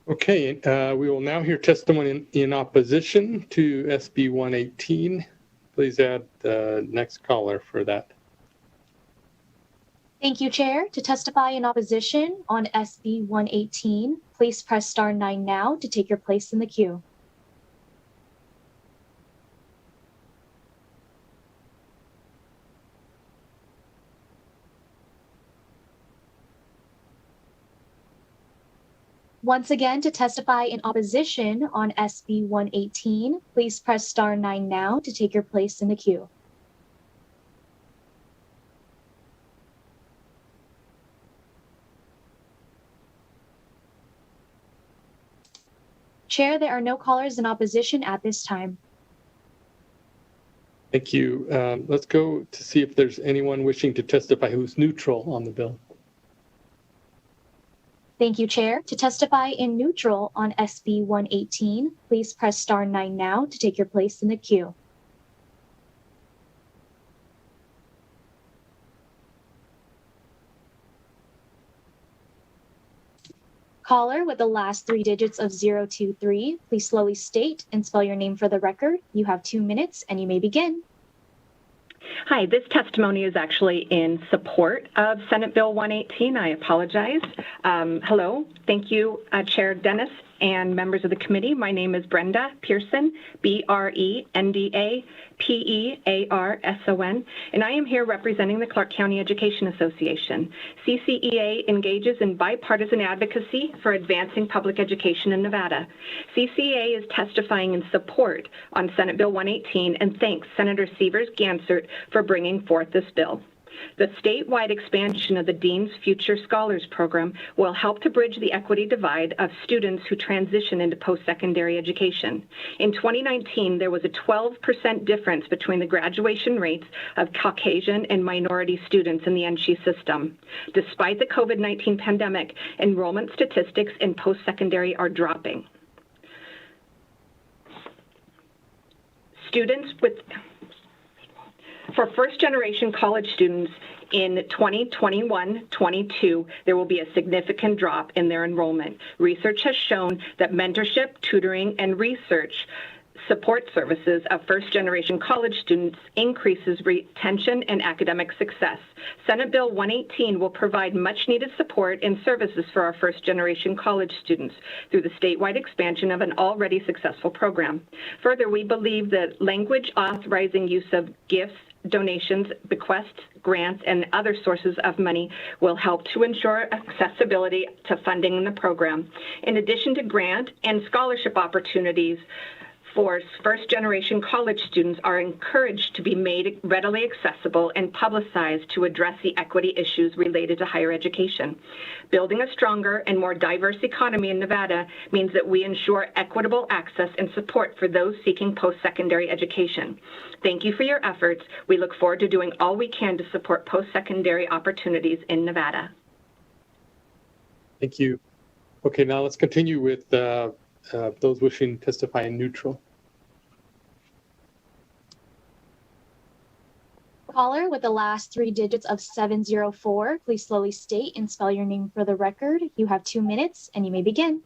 Speaker 1: Okay, we will now hear testimony in opposition to SB 118. Please add the next caller for that.
Speaker 8: Thank you, Chair. To testify in opposition on SB 118, please press *9 now to take your place in the queue. Once again, to testify in opposition on SB 118, please press star 9 now to take your place in the queue. Chair, there are no callers in opposition at this time.
Speaker 1: Thank you. Let's go to see if there's anyone wishing to testify who's neutral on the bill.
Speaker 8: Thank you, Chair. To testify in neutral on SB 118, please press star 9 now to take your place in the queue. Caller with the last 3 digits of 023, please slowly state and spell your name for the record. You have 2 minutes and you may begin.
Speaker 12: Hi, this testimony is actually in support of Senate Bill 118. I apologize. Hello. Thank you, Chair Dennis and members of the committee. My name is Brenda Pearson, BRENDAPEARSON, and I am here representing the Clark County Education Association. CCEA engages in bipartisan advocacy for advancing public education in Nevada. CCEA is testifying in support on Senate Bill 118 and thanks Senator Sievers-Gansert for bringing forth this bill. The statewide expansion of the Dean's Future Scholars Program will help to bridge the equity divide of students who transition into post-secondary education. In 2019, there was a 12% difference between the graduation rates of Caucasian and minority students in the NSHE system. Despite the COVID-19 pandemic, enrollment statistics in post-secondary are dropping. For first-generation college students in 2021-22, there will be a significant drop in their enrollment. Research has shown that mentorship, tutoring, and research support services of first-generation college students increases retention and academic success. Senate Bill 118 will provide much-needed support and services for our first-generation college students through the statewide expansion of an already successful program. Further, we believe that language authorizing use of gifts, donations, bequests, grants, and other sources of money will help to ensure accessibility to funding in the program. In addition to grant and scholarship opportunities, for first-generation college students are encouraged to be made readily accessible and publicized to address the equity issues related to higher education. Building a stronger and more diverse economy in Nevada means that we ensure equitable access and support for those seeking post-secondary education. Thank you for your efforts. We look forward to doing all we can to support post-secondary opportunities in Nevada.
Speaker 1: Thank you. Okay, now let's continue with those wishing to testify in neutral.
Speaker 8: Caller with the last 3 digits of 704, please slowly state and spell your name for the record. You have 2 minutes and you may begin.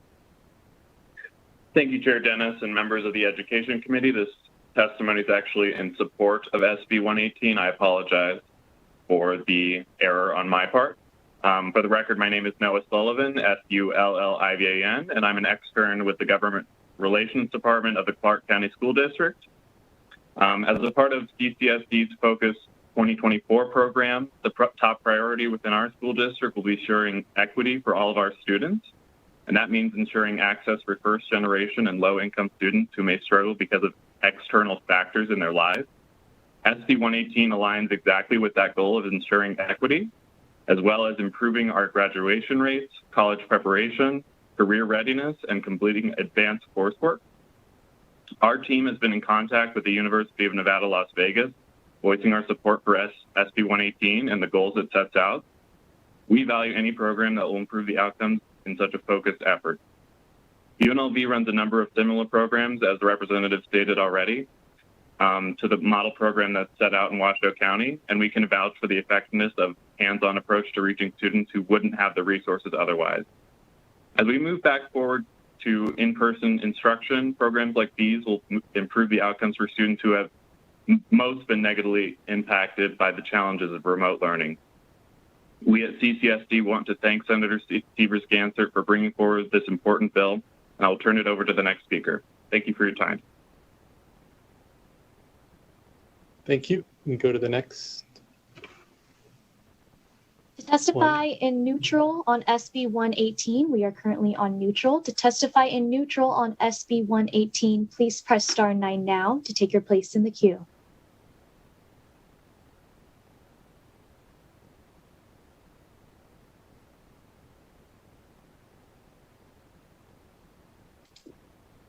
Speaker 14: Thank you, Chair Dennis and members of the Education Committee. This testimony is actually in support of SB 118. I apologize for the error on my part. For the record, my name is Noah Sullivan, Sullivan, and I'm an extern with the Government Relations Department of the Clark County School District. As a part of CCSD's Focus 2024 program, the top priority within our school district will be ensuring equity for all of our students. And that means ensuring access for first-generation and low-income students who may struggle because of external factors in their lives. SB 118 aligns exactly with that goal of ensuring equity, as well as improving our graduation rates, college preparation, career readiness, and completing advanced coursework. Our team has been in contact with the University of Nevada, Las Vegas, voicing our support for SB 118 and the goals it sets out. We value any program that will improve the outcomes in such a focused effort. UNLV runs a number of similar programs, as the representative stated already, to the model program that's set out in Washoe County, and we can vouch for the effectiveness of hands-on approach to reaching students who wouldn't have the resources otherwise. As we move back forward to in-person instruction, programs like these will improve the outcomes for students who have most been negatively impacted by the challenges of remote learning. We at CCSD want to thank Senator Sievers-Gansert for bringing forward this important bill, and I'll turn it over to the next speaker. Thank you for your time.
Speaker 1: Thank you. We can go to the next.
Speaker 8: To testify in neutral on SB 118, we are currently on neutral. To testify in neutral on SB 118, please press *9 now to take your place in the queue.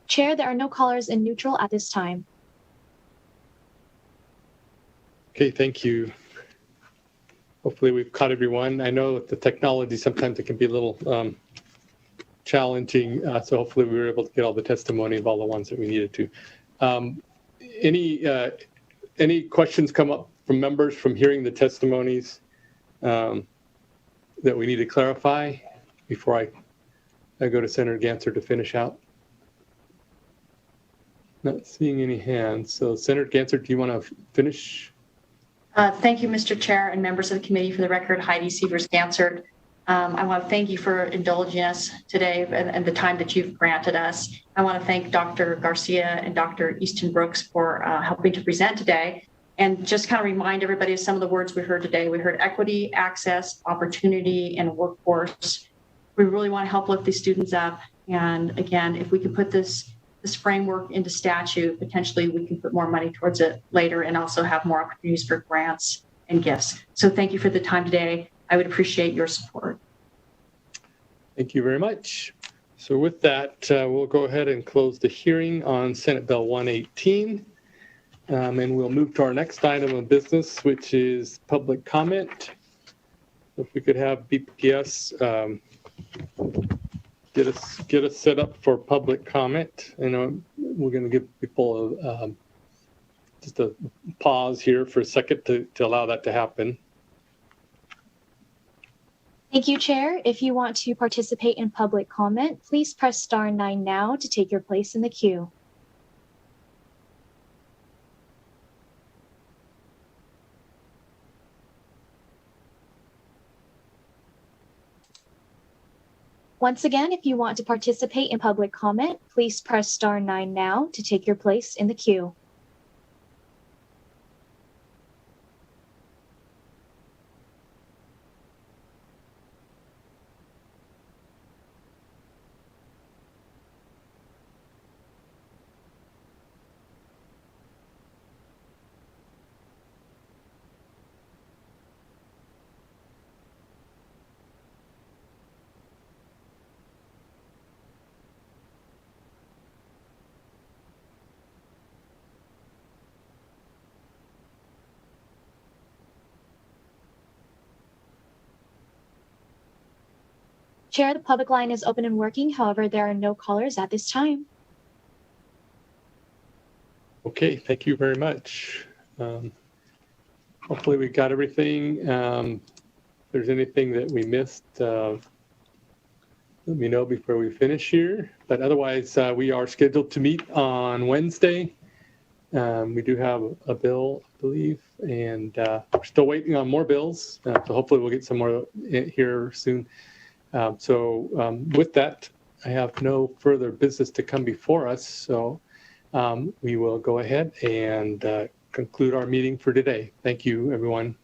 Speaker 8: Chair, there are no callers in neutral at this time.
Speaker 1: Okay, thank you. Hopefully we've caught everyone. I know with the technology, sometimes it can be a little challenging. So hopefully we were able to get all the testimony of all the ones that we needed to. Any questions come up from members from hearing the testimonies that we need to clarify before I go to Senator Ganser to finish out? Not seeing any hands. So Senator Ganser, do you want to finish?
Speaker 10: Thank you, Mr. Chair and members of the committee. For the record, Heidi Sievers-Gansert. I want to thank you for indulging us today and the time that you've granted us. I want to thank Dr. Garcia and Dr. Easton Brooks for helping to present today. And just kind of remind everybody of some of the words we heard today. We heard equity, access, opportunity, and workforce. We really want to help lift these students up. And again, if we can put this framework into statute, potentially we can put more money towards it later and also have more opportunities for grants and gifts. So thank you for the time today. I would appreciate your support.
Speaker 1: Thank you very much. So with that, we'll go ahead and close the hearing on Senate Bill 118. And we'll move to our next item of business, which is public comment. If we could have BPS get us set up for public comment. I know we're going to give people just a pause here for a second to allow that to happen.
Speaker 8: Thank you, Chair. If you want to participate in public comment, please press *9 now to take your place in the queue. Once again, if you want to participate in public comment, please press *9 now to take your place in the queue. Chair, the public line is open and working. However, there are no callers at this time.
Speaker 1: Okay, thank you very much. Hopefully we got everything. If there's anything that we missed, let me know before we finish here. But otherwise, we are scheduled to meet on Wednesday. We do have a bill, I believe, and we're still waiting on more bills. So hopefully we'll get some more here soon. With that, I have no further business to come before us. So we will go ahead and conclude our meeting for today. Thank you, everyone.